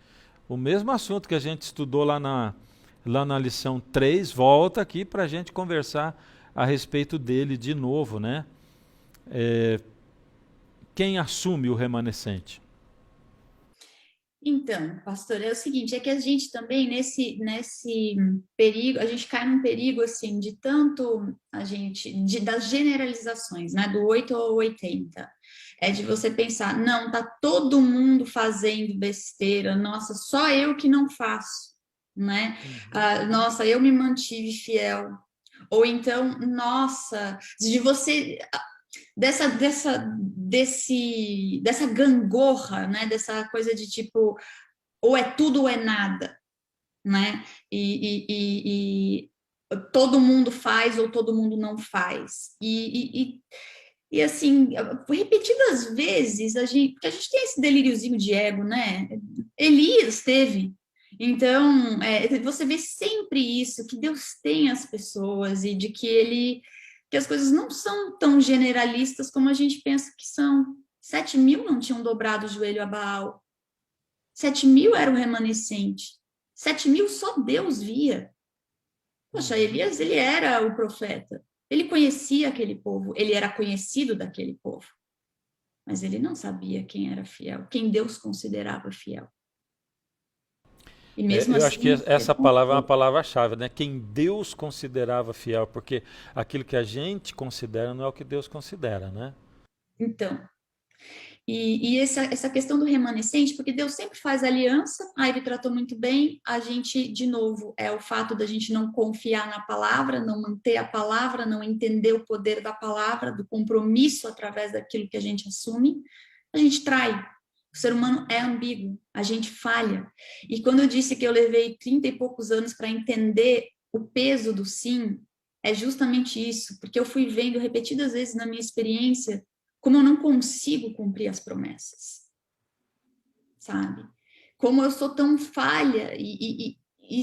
O mesmo assunto que a gente estudou lá na lição 3, volta aqui para a gente conversar a respeito dele de novo, né? Quem assume o remanescente? Então, pastor, é o seguinte, é que a gente também, nesse perigo, a gente cai num perigo, assim, de tanto das generalizações, né, do 8 ao 80, de você pensar, não, tá todo mundo fazendo besteira, nossa, só eu que não faço, né, nossa, eu me mantive fiel, ou então, nossa, de você... dessa gangorra, né? Dessa coisa de tipo, ou é tudo ou é nada, né? E todo mundo faz ou todo mundo não faz. E assim, repetidas vezes, porque a gente tem esse delíriozinho de ego, né? Elias teve. Então, você vê sempre isso, que Deus tem as pessoas e de que as coisas não são tão generalistas como a gente pensa que são. 7.000 não tinham dobrado o joelho a Baal. 7.000 era o remanescente. 7.000 só Deus via. Poxa, Elias, ele era o profeta. Ele conhecia aquele povo, ele era conhecido daquele povo. Mas ele não sabia quem era fiel, quem Deus considerava fiel. E mesmo eu assim, acho que essa palavra é uma palavra-chave, né? Quem Deus considerava fiel, porque aquilo que a gente considera não é o que Deus considera, né? Então, e essa questão do remanescente, porque Deus sempre faz aliança, ele tratou muito bem, a gente, de novo, o fato da gente não confiar na palavra, não manter a palavra, não entender o poder da palavra, do compromisso através daquilo que a gente assume, a gente trai. O ser humano é ambíguo, a gente falha. E quando eu disse que eu levei 30 e poucos anos para entender o peso do sim, é justamente isso, porque eu fui vendo repetidas vezes na minha experiência como eu não consigo cumprir as promessas, sabe? Como eu sou tão falha e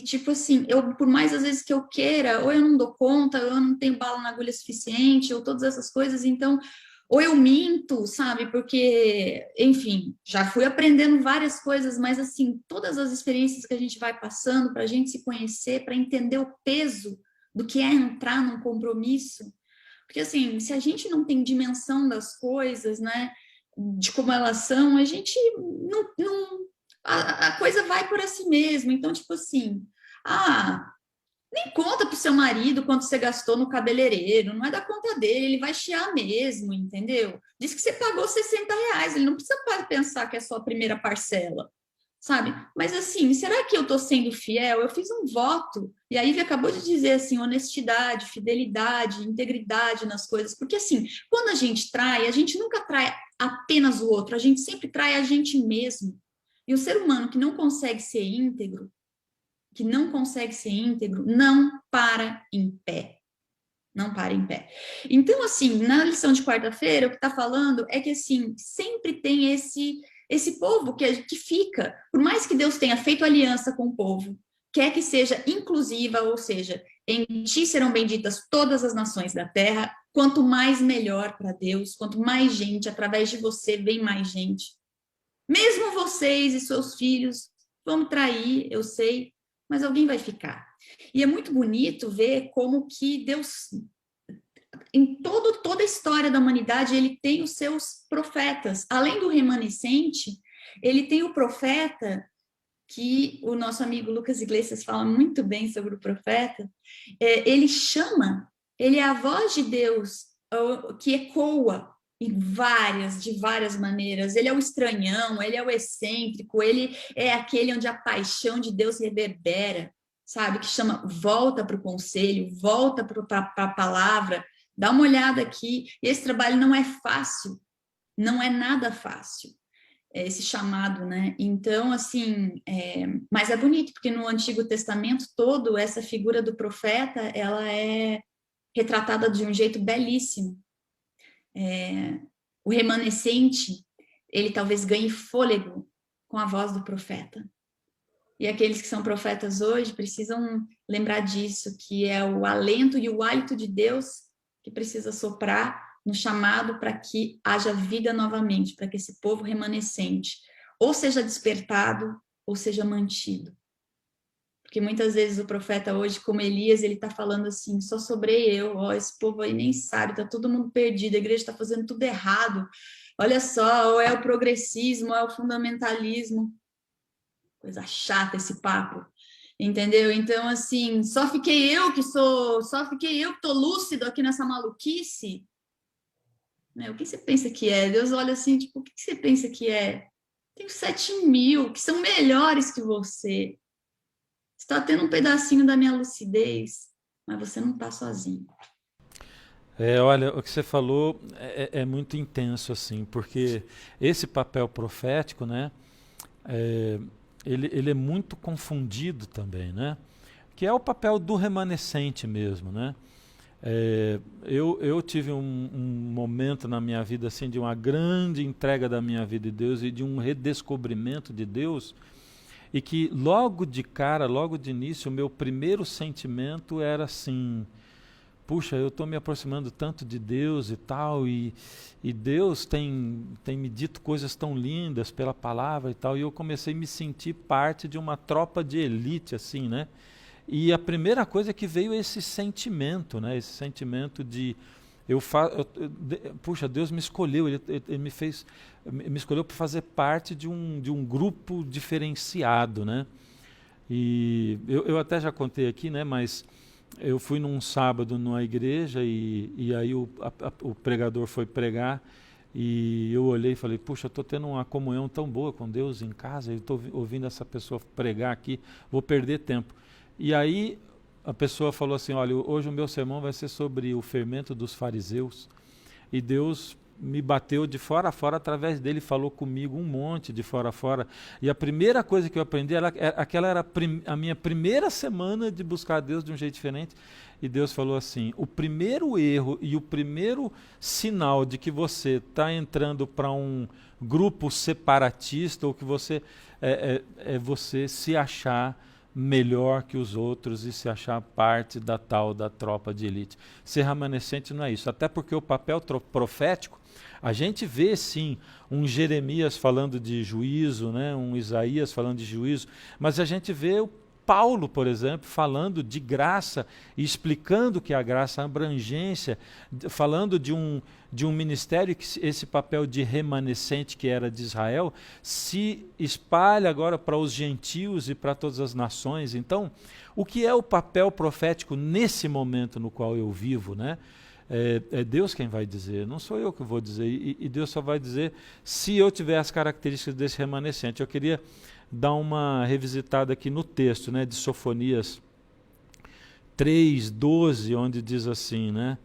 tipo assim, por mais às vezes que eu queira, ou eu não dou conta, ou eu não tenho bala na agulha suficiente, ou todas essas coisas, então... ou eu minto, sabe, porque, enfim, já fui aprendendo várias coisas, mas, assim, todas as experiências que a gente vai passando para a gente se conhecer, para entender o peso do que é entrar num compromisso, porque, assim, se a gente não tem dimensão das coisas, né, de como elas são, a gente a coisa vai por assim mesmo, então, tipo assim, nem conta pro seu marido quanto você gastou no cabeleireiro, não é da conta dele, ele vai chiar mesmo, entendeu? Diz que você pagou R$60, ele não precisa pensar que é só a primeira parcela, sabe? Mas assim, será que eu tô sendo fiel? Eu fiz um voto, e a Ivy acabou de dizer assim, honestidade, fidelidade, integridade nas coisas, porque assim, quando a gente nunca trai apenas o outro, a gente sempre trai a gente mesmo. E o ser humano que não consegue ser íntegro, não para em pé. Não para em pé. Então, assim, na lição de quarta-feira, o que está falando é que, assim, sempre tem esse povo que fica, por mais que Deus tenha feito aliança com o povo, quer que seja inclusiva, ou seja, Em ti serão benditas todas as nações da terra. Quanto mais, melhor para Deus. Quanto mais gente, através de você, vem mais gente. Mesmo vocês e seus filhos vão trair, eu sei, mas alguém vai ficar. E é muito bonito ver como que Deus, em toda a história da humanidade, ele tem os seus profetas. Além do remanescente, ele tem o profeta, que o nosso amigo Lucas Iglesias fala muito bem sobre o profeta. Ele chama, ele é a voz de Deus que ecoa de várias maneiras. Ele é o estranhão, ele é o excêntrico, ele é aquele onde a paixão de Deus reverbera, sabe? Que chama, volta para o conselho, volta para a palavra, dá uma olhada aqui. Esse trabalho não é fácil, não é nada fácil, esse chamado, né? Então, assim, mas é bonito, porque no Antigo Testamento todo, essa figura do profeta, ela é retratada de um jeito belíssimo. O remanescente, ele talvez ganhe fôlego com a voz do profeta. E aqueles que são profetas hoje precisam lembrar disso, que é o alento e o hálito de Deus que precisa soprar no chamado para que haja vida novamente, para que esse povo remanescente ou seja despertado ou seja mantido. Porque muitas vezes o profeta hoje, como Elias, ele está falando assim, só sobrei eu, ó, esse povo aí nem sabe, está todo mundo perdido, a igreja está fazendo tudo errado, olha só, ou é o progressismo, ou é o fundamentalismo, coisa chata esse papo, entendeu? Então, assim, só fiquei eu que tô lúcido aqui nessa maluquice. Né? O que você pensa que é? Deus olha assim, tipo, o que você pensa que é? Tem 7.000 que são melhores que você. Você está tendo um pedacinho da minha lucidez, mas você não está sozinho. Olha, o que você falou é muito intenso, assim, porque esse papel profético, né, ele é muito confundido também, né? Que é o papel do remanescente mesmo, né? Eu tive um momento na minha vida assim de uma grande entrega da minha vida a Deus e de um redescobrimento de Deus, e que logo de cara, logo de início, o meu primeiro sentimento era assim: puxa, eu estou me aproximando tanto de Deus e tal, e Deus tem me dito coisas tão lindas pela palavra e tal, e eu comecei a me sentir parte de uma tropa de elite, assim, né? E a primeira coisa que veio é esse sentimento, né? Esse sentimento de puxa, Deus me escolheu, ele me escolheu para fazer parte de um grupo diferenciado, né? E eu até já contei aqui, né? Mas eu fui num sábado numa igreja e aí o pregador foi pregar. E eu olhei e falei, puxa, eu estou tendo uma comunhão tão boa com Deus em casa, eu estou ouvindo essa pessoa pregar aqui, vou perder tempo. E aí a pessoa falou assim, olha, hoje o meu sermão vai ser sobre o fermento dos fariseus. E Deus me bateu de fora a fora através dele, falou comigo um monte de fora a fora. E a primeira coisa que eu aprendi, aquela era a minha primeira semana de buscar Deus de um jeito diferente. E Deus falou assim, o primeiro erro e o primeiro sinal de que você está entrando para um grupo separatista, ou que você é você se achar melhor que os outros e se achar parte da tropa de elite. Ser remanescente não é isso, até porque o papel profético, a gente vê sim um Jeremias falando de juízo, né, um Isaías falando de juízo, mas a gente vê o Paulo, por exemplo, falando de graça e explicando que a graça, a abrangência, falando de um ministério, que esse papel de remanescente que era de Israel se espalha agora para os gentios e para todas as nações. Então, o que é o papel profético nesse momento no qual eu vivo, né? É Deus quem vai dizer, não sou eu que vou dizer, e Deus só vai dizer se eu tiver as características desse remanescente. Eu queria dar uma revisitada aqui no texto, né, de Sofonias 3:12, onde diz assim, né,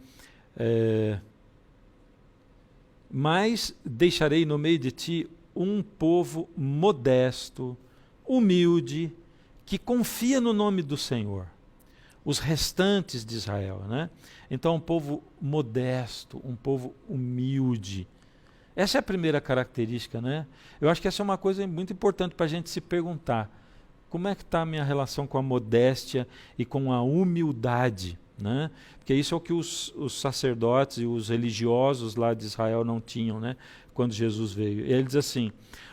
mas deixarei no meio de ti um povo modesto, humilde, que confia no nome do Senhor, os restantes de Israel, né? Então, um povo modesto, um povo humilde. Essa é a primeira característica, né? Eu acho que essa é uma coisa muito importante para a gente se perguntar. como é que está a minha relação com a modéstia e com a humildade, né? Porque isso é o que os sacerdotes e os religiosos lá de Israel não tinham, né? Quando Jesus veio. Ele diz assim: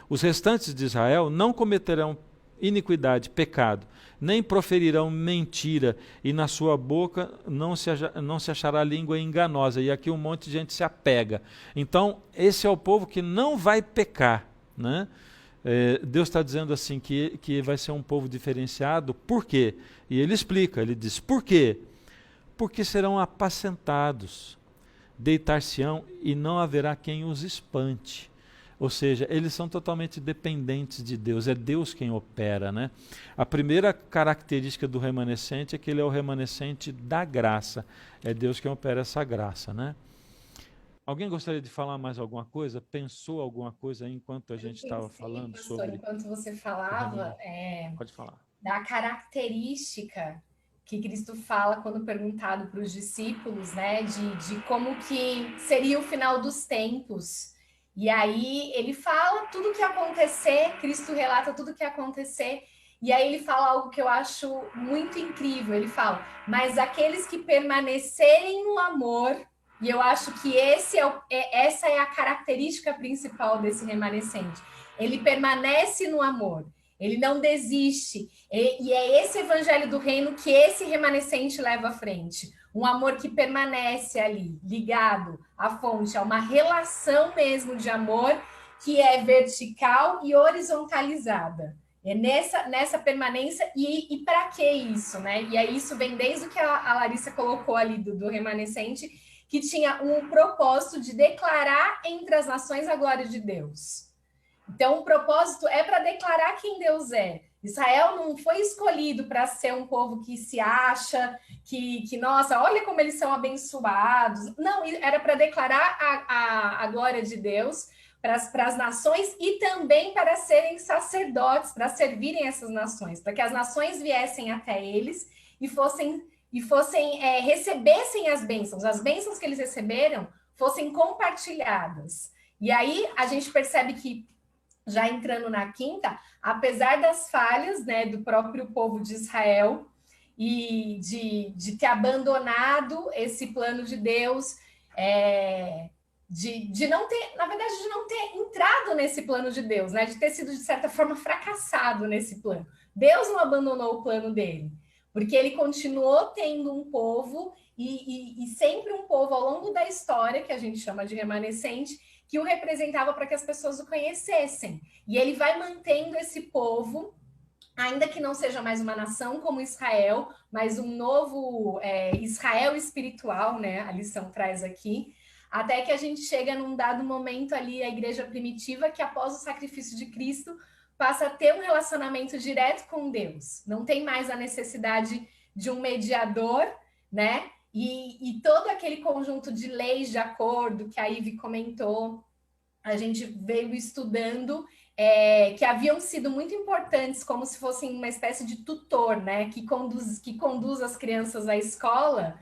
os restantes de Israel não cometerão iniquidade, pecado, nem proferirão mentira, e na sua boca não se achará língua enganosa. E aqui um monte de gente se apega. Então, esse é o povo que não vai pecar, né? Deus está dizendo assim que vai ser um povo diferenciado. Por quê? E ele explica, ele diz, por quê? Porque serão apacentados, deitar-se-ão e não haverá quem os espante. Ou seja, eles são totalmente dependentes de Deus, é Deus quem opera, né? A primeira característica do remanescente é que ele é o remanescente da graça, é Deus quem opera essa graça, né? Alguém gostaria de falar mais alguma coisa? Pensou alguma coisa aí enquanto a gente estava falando pastor, sobre... enquanto você falava, Pode falar. da característica que Cristo fala quando perguntado para os discípulos, né, de como que seria o final dos tempos. E aí ele fala tudo o que ia acontecer, Cristo relata tudo o que ia acontecer, e aí ele fala algo que eu acho muito incrível, ele fala, mas aqueles que permanecerem no amor, e eu acho que essa é a característica principal desse remanescente, ele permanece no amor, ele não desiste, e é esse evangelho do reino que esse remanescente leva à frente. Um amor que permanece ali, ligado à fonte, a uma relação mesmo de amor que é vertical e horizontalizada. É nessa permanência, e para que isso, né? E aí isso vem desde o que a Larissa colocou ali do remanescente, que tinha um propósito de declarar entre as nações a glória de Deus. Então, o propósito é para declarar quem Deus é. Israel não foi escolhido para ser um povo que se acha, que nossa, olha como eles são abençoados. Não, era para declarar a glória de Deus para as nações e também para serem sacerdotes, para servirem essas nações, para que as nações viessem até eles e recebessem as bênçãos que eles receberam fossem compartilhadas. E aí a gente percebe que, já entrando na quinta, apesar das falhas, né, do próprio povo de Israel e de ter abandonado esse plano de Deus, de não ter, na verdade, de não ter entrado nesse plano de Deus, né, de ter sido, de certa forma, fracassado nesse plano. Deus não abandonou o plano dele, porque ele continuou tendo um povo e sempre um povo ao longo da história, que a gente chama de remanescente, que o representava para que as pessoas o conhecessem. E ele vai mantendo esse povo, ainda que não seja mais uma nação como Israel, mas um novo Israel espiritual, né? A lição traz aqui, até que a gente chega num dado momento ali, a igreja primitiva, que após o sacrifício de Cristo, passa a ter um relacionamento direto com Deus. Não tem mais a necessidade de um mediador, né? E todo aquele conjunto de leis de acordo que a Ivy comentou, a gente veio estudando, que haviam sido muito importantes, como se fossem uma espécie de tutor, né? Que conduz as crianças à escola,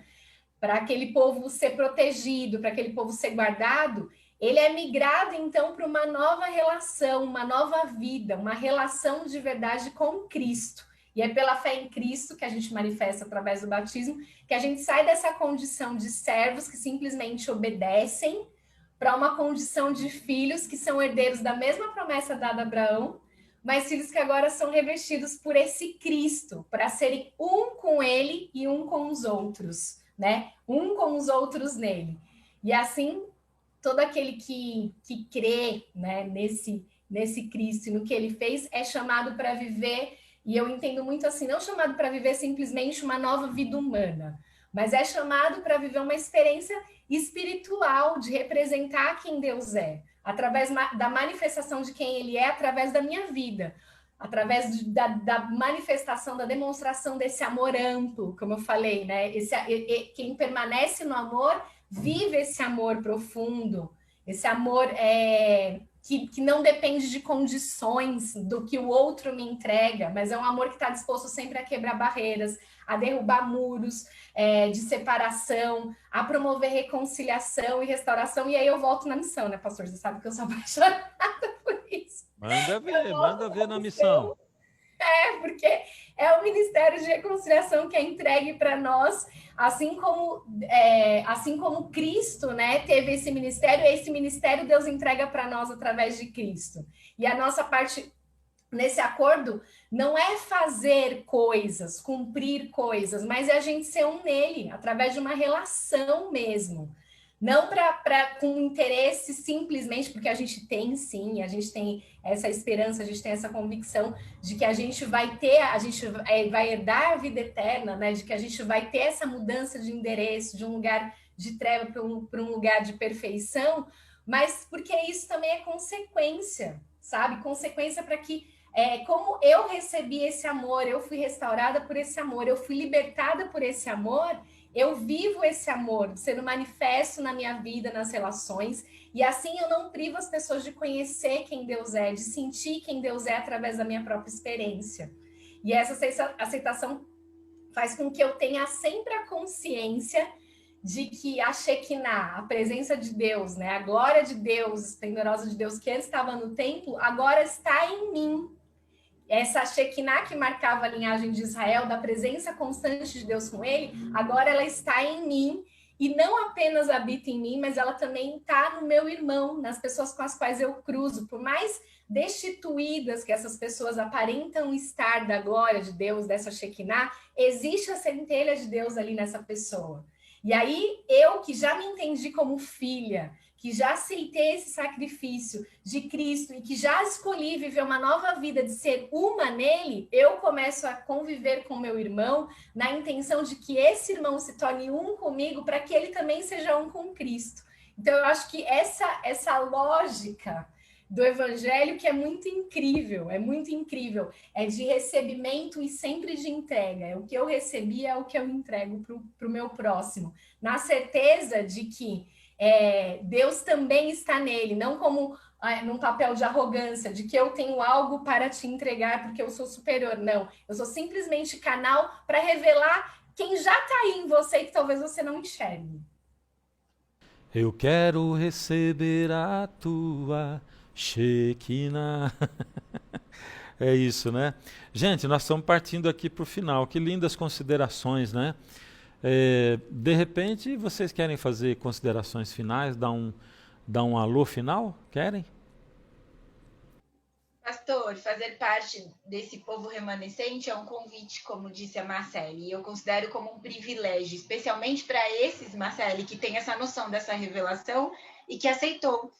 para aquele povo ser protegido, para aquele povo ser guardado. Ele é migrado, então, para uma nova relação, uma nova vida, uma relação de verdade com Cristo. E é pela fé em Cristo que a gente manifesta através do batismo, que a gente sai dessa condição de servos que simplesmente obedecem para uma condição de filhos que são herdeiros da mesma promessa dada a Abraão, mas filhos que agora são revestidos por esse Cristo, para serem um com ele e um com os outros, né? Um com os outros nele. E assim, todo aquele que crê, né, nesse Cristo e no que ele fez é chamado para viver. E eu entendo muito assim, não chamado para viver simplesmente uma nova vida humana, mas é chamado para viver uma experiência espiritual, de representar quem Deus é, através da manifestação de quem ele é, através da minha vida, através da manifestação, da demonstração desse amor amplo, como eu falei, né? Quem permanece no amor, vive esse amor profundo, esse amor que não depende de condições do que o outro me entrega, mas é um amor que está disposto sempre a quebrar barreiras, a derrubar muros de separação, a promover reconciliação e restauração. E aí eu volto na missão, né, pastor? Você sabe que eu sou apaixonada por isso. Manda ver na missão. Porque é o ministério de reconciliação que é entregue para nós, assim como Cristo, né, teve esse ministério Deus entrega para nós através de Cristo. E a nossa parte nesse acordo não é fazer coisas, cumprir coisas, mas é a gente ser um nele, através de uma relação mesmo. Não com interesse simplesmente, porque a gente tem sim, a gente tem essa esperança, a gente tem essa convicção de que a gente vai vai herdar a vida eterna, né? De que a gente vai ter essa mudança de endereço, de um lugar de treva para um lugar de perfeição, mas porque isso também é consequência, sabe? Consequência para que como eu recebi esse amor, eu fui restaurada por esse amor, eu fui libertada por esse amor, eu vivo esse amor sendo manifesto na minha vida, nas relações, e assim eu não privo as pessoas de conhecer quem Deus é, de sentir quem Deus é através da minha própria experiência. E essa aceitação faz com que eu tenha sempre a consciência de que a Shekinah, a presença de Deus, né, a glória de Deus, esplendorosa de Deus que antes estava no templo, agora está em mim. Essa Shekinah que marcava a linhagem de Israel, da presença constante de Deus com ele, agora ela está em mim, e não apenas habita em mim, mas ela também está no meu irmão, nas pessoas com as quais eu cruzo. Por mais destituídas que essas pessoas aparentam estar da glória de Deus, dessa Shekinah, existe a centelha de Deus ali nessa pessoa. E aí, eu que já me entendi como filha, que já aceitei esse sacrifício de Cristo e que já escolhi viver uma nova vida de ser uma nele, eu começo a conviver com meu irmão na intenção de que esse irmão se torne um comigo para que ele também seja um com Cristo. Então, eu acho que essa lógica do evangelho que é muito incrível, é de recebimento e sempre de entrega. É o que eu recebi, é o que eu entrego para o meu próximo, na certeza de que Deus também está nele, não como num papel de arrogância, de que eu tenho algo para te entregar porque eu sou superior. Não, eu sou simplesmente canal para revelar quem já está aí em você e que talvez você não enxergue. Eu quero receber a tua Shekinah. É isso, né? Gente, nós estamos partindo aqui para o final. Que lindas considerações, né? De repente, vocês querem fazer considerações finais? Dar um alô final? Querem? Pastor, fazer parte desse povo remanescente é um convite, como disse a Marcele, e eu considero como um privilégio, especialmente para esses, Marcele, que tem essa noção dessa revelação e que aceitou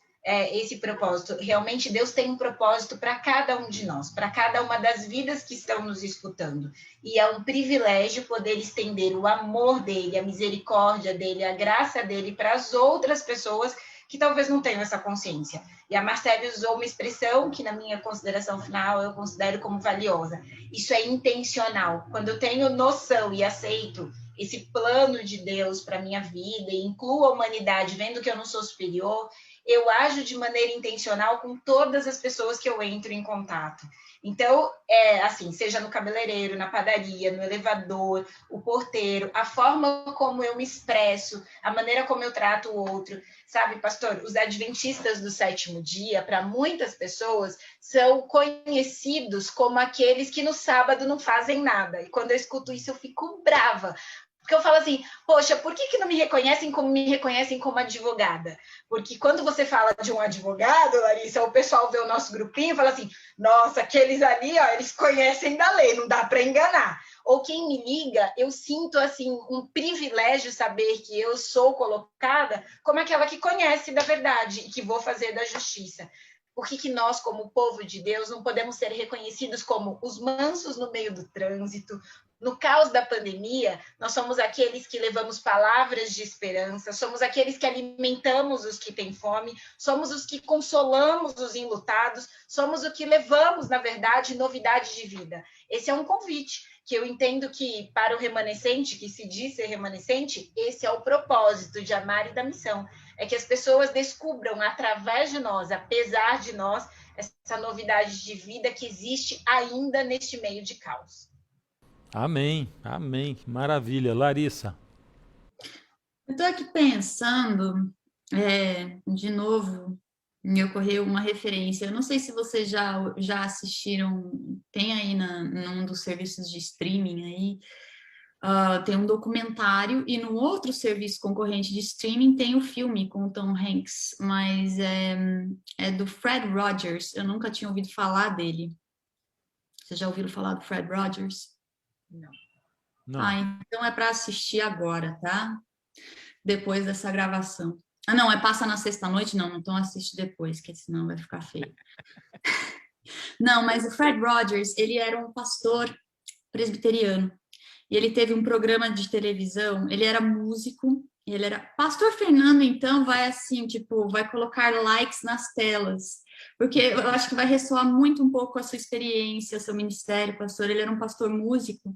esse propósito. Realmente, Deus tem um propósito para cada um de nós, para cada uma das vidas que estão nos escutando. E é um privilégio poder estender o amor dele, a misericórdia dele, a graça dele para as outras pessoas que talvez não tenham essa consciência. E a Marcele usou uma expressão que, na minha consideração final, eu considero como valiosa. Isso é intencional. Quando eu tenho noção e aceito esse plano de Deus para a minha vida e incluo a humanidade, vendo que eu não sou superior, eu ajo de maneira intencional com todas as pessoas que eu entro em contato. Então, assim, seja no cabeleireiro, na padaria, no elevador, o porteiro, a forma como eu me expresso, a maneira como eu trato o outro. Sabe, pastor, os adventistas do sétimo dia, para muitas pessoas, são conhecidos como aqueles que no sábado não fazem nada. E quando eu escuto isso, eu fico brava. Porque eu falo assim, poxa, por que não me reconhecem como advogada? Porque quando você fala de um advogado, Larissa, o pessoal vê o nosso grupinho e fala assim, nossa, aqueles ali, ó, eles conhecem da lei, não dá para enganar. Ou quem me liga, eu sinto assim um privilégio saber que eu sou colocada como aquela que conhece da verdade e que vou fazer da justiça. Por que nós, como povo de Deus, não podemos ser reconhecidos como os mansos no meio do trânsito? No caos da pandemia, nós somos aqueles que levamos palavras de esperança, somos aqueles que alimentamos os que têm fome, somos os que consolamos os enlutados, somos o que levamos, na verdade, novidade de vida. Esse é um convite que eu entendo que, para o remanescente, que se diz ser remanescente, esse é o propósito de amar e da missão. É que as pessoas descubram, através de nós, apesar de nós, essa novidade de vida que existe ainda neste meio de caos. Amém, amém, maravilha. Larissa. Eu estou aqui pensando, de novo, Me ocorreu uma referência. Eu não sei se vocês já assistiram, tem aí num dos serviços de streaming aí, tem um documentário, e no outro serviço concorrente de streaming tem o filme com o Tom Hanks, mas é do Fred Rogers. Eu nunca tinha ouvido falar dele. Vocês já ouviram falar do Fred Rogers? Não. Não. Então é para assistir agora, tá? Depois dessa gravação. Não, passa na sexta-noite? Não, então assiste depois, que senão vai ficar feio. Não, mas o Fred Rogers, ele era um pastor presbiteriano. E ele teve um programa de televisão, ele era músico, e ele era... Pastor Fernando, então, vai assim, tipo, vai colocar likes nas telas, porque eu acho que vai ressoar muito um pouco a sua experiência, seu ministério, pastor. Ele era um pastor músico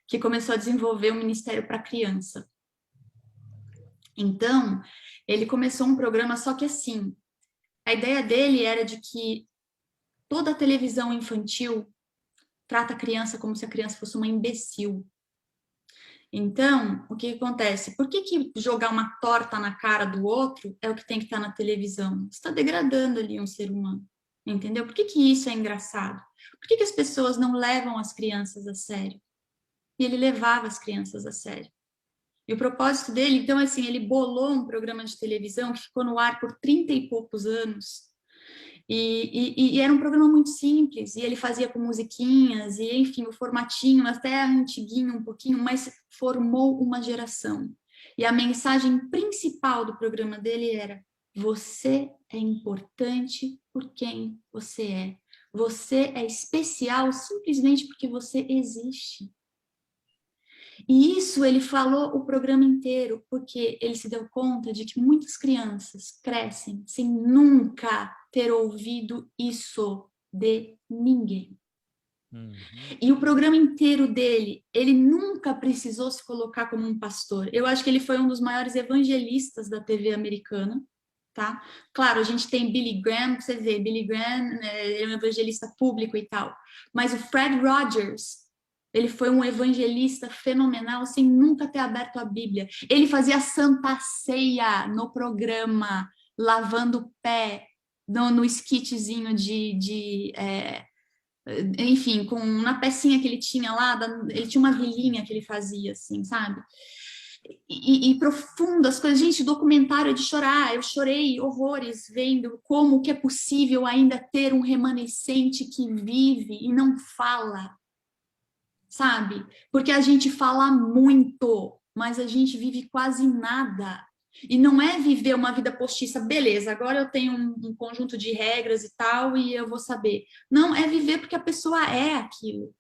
que começou a desenvolver um ministério para criança. Então, ele começou um programa, só que assim, a ideia dele era de que toda a televisão infantil trata a criança como se a criança fosse uma imbecil. Então, o que acontece? Por que jogar uma torta na cara do outro é o que tem que estar na televisão? Você está degradando ali um ser humano, entendeu? Por que isso é engraçado? Por que as pessoas não levam as crianças a sério? E ele levava as crianças a sério. E o propósito dele, então, assim, ele bolou um programa de televisão que ficou no ar por 30 e poucos anos. E era um programa muito simples, e ele fazia com musiquinhas, e enfim, o formatinho até antiguinho um pouquinho, mas formou uma geração. E a mensagem principal do programa dele era: você é importante por quem você é. Você é especial simplesmente porque você existe. E isso ele falou o programa inteiro, porque ele se deu conta de que muitas crianças crescem sem nunca ter ouvido isso de ninguém. Uhum. E o programa inteiro dele, ele nunca precisou se colocar como um pastor. Eu acho que ele foi um dos maiores evangelistas da TV americana, tá? Claro, a gente tem Billy Graham, você vê, Billy Graham é um evangelista público e tal, mas o Fred Rogers, ele foi um evangelista fenomenal sem nunca ter aberto a Bíblia. Ele fazia Santa Ceia no programa, lavando o pé, no skitzinho enfim, na pecinha que ele tinha lá, ele tinha uma vilinha que ele fazia, assim, sabe? E profundo as coisas. Gente, documentário é de chorar. Eu chorei horrores vendo como que é possível ainda ter um remanescente que vive e não fala, sabe? Porque a gente fala muito, mas a gente vive quase nada. E não é viver uma vida postiça, beleza, agora eu tenho um conjunto de regras e tal, e eu vou saber. Não, é viver porque a pessoa é aquilo.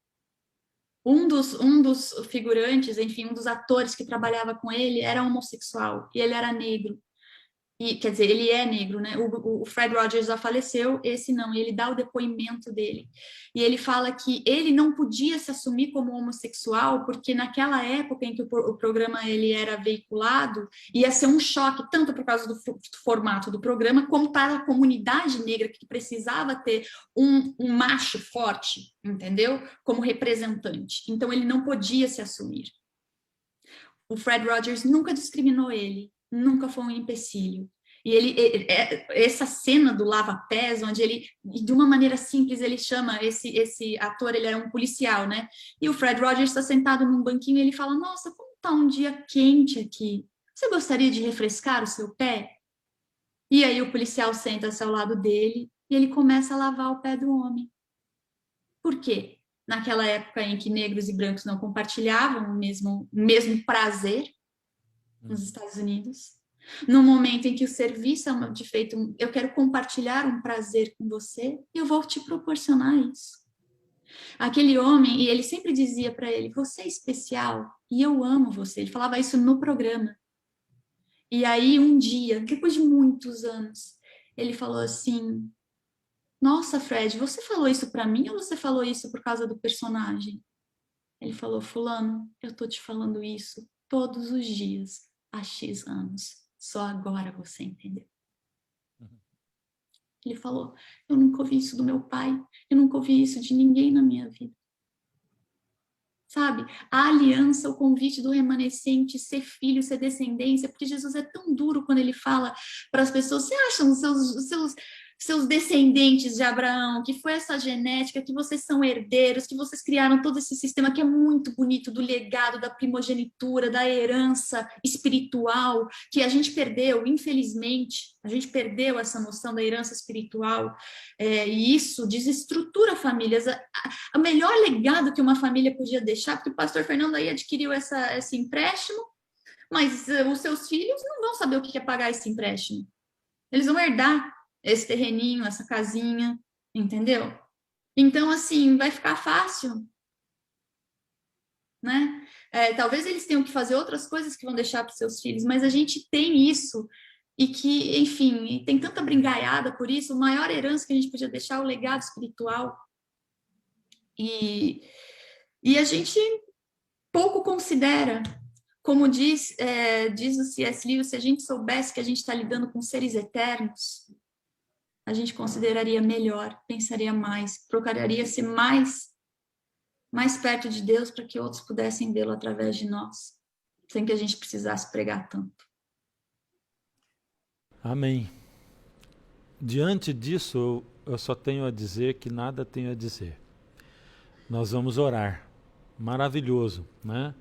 Um dos figurantes, enfim, um dos atores que trabalhava com ele era homossexual, e ele era negro. E, quer dizer, ele é negro, né? O Fred Rogers já faleceu, esse não, e ele dá o depoimento dele. E ele fala que ele não podia se assumir como homossexual, porque naquela época em que o programa ele era veiculado, ia ser um choque, tanto por causa do formato do programa, como para a comunidade negra, que precisava ter um macho forte, entendeu? Como representante. Então, ele não podia se assumir. O Fred Rogers nunca discriminou ele, nunca foi um empecilho. E essa cena do lava-pés, onde ele, de uma maneira simples, ele chama esse ator, ele era um policial, né? E o Fred Rogers está sentado num banquinho e ele fala: nossa, como está um dia quente aqui? Você gostaria de refrescar o seu pé? E aí o policial senta-se ao lado dele e ele começa a lavar o pé do homem. Por quê? Naquela época em que negros e brancos não compartilhavam o mesmo prazer nos Estados Unidos, no momento em que o serviço é de feito, eu quero compartilhar um prazer com você, eu vou te proporcionar isso. Aquele homem, e ele sempre dizia para ele: você é especial e eu amo você. Ele falava isso no programa. E aí um dia, depois de muitos anos, ele falou assim: nossa, Fred, você falou isso para mim ou você falou isso por causa do personagem? Ele falou: fulano, eu tô te falando isso todos os dias há X anos. Só agora você entendeu. Ele falou: eu nunca ouvi isso do meu pai, eu nunca ouvi isso de ninguém na minha vida. Sabe? A aliança, o convite do remanescente, ser filho, ser descendência, porque Jesus é tão duro quando ele fala para as pessoas: você acha os seus seus descendentes de Abraão, que foi essa genética, que vocês são herdeiros, que vocês criaram todo esse sistema que é muito bonito, do legado, da primogenitura, da herança espiritual, que a gente perdeu, infelizmente, a gente perdeu essa noção da herança espiritual, e isso desestrutura famílias. O melhor legado que uma família podia deixar, porque o pastor Fernando aí adquiriu esse empréstimo, mas os seus filhos não vão saber o que é pagar esse empréstimo. Eles vão herdar esse terreninho, essa casinha, entendeu? Então, assim, vai ficar fácil, né? Talvez eles tenham que fazer outras coisas que vão deixar para os seus filhos, mas a gente tem isso, e que, enfim, tem tanta bringaiada por isso. A maior herança que a gente podia deixar é o legado espiritual. E a gente pouco considera. Como diz o C.S. Lewis, se a gente soubesse que a gente está lidando com seres eternos, a gente consideraria melhor, pensaria mais, procuraria ser mais perto de Deus para que outros pudessem vê-lo através de nós, sem que a gente precisasse pregar tanto. Amém. Diante disso, eu só tenho a dizer que nada tenho a dizer. Nós vamos orar. Maravilhoso, né?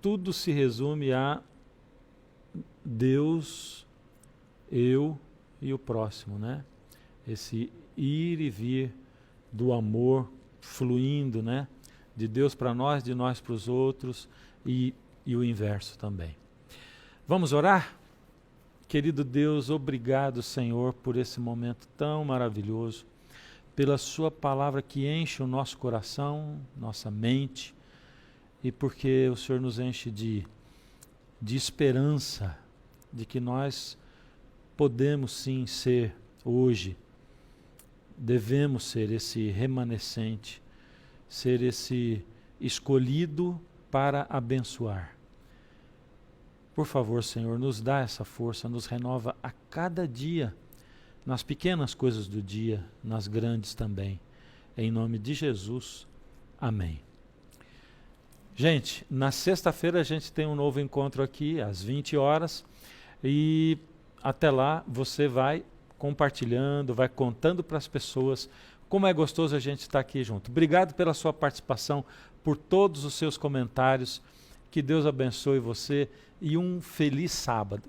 Tudo se resume a Deus, eu e o próximo, né? Esse ir e vir do amor fluindo, né? De Deus para nós, de nós para os outros, e o inverso também. Vamos orar? Querido Deus, obrigado, Senhor, por esse momento tão maravilhoso, pela sua palavra que enche o nosso coração, nossa mente, e porque o Senhor nos enche de esperança, de que nós podemos sim ser hoje, devemos ser esse remanescente, ser esse escolhido para abençoar. Por favor, Senhor, nos dá essa força, nos renova a cada dia, nas pequenas coisas do dia, nas grandes também. Em nome de Jesus, amém. Gente, na sexta-feira a gente tem um novo encontro aqui, às 20 horas, e até lá você vai compartilhando, vai contando para as pessoas como é gostoso a gente estar aqui junto. Obrigado pela sua participação, por todos os seus comentários. Que Deus abençoe você e um feliz sábado.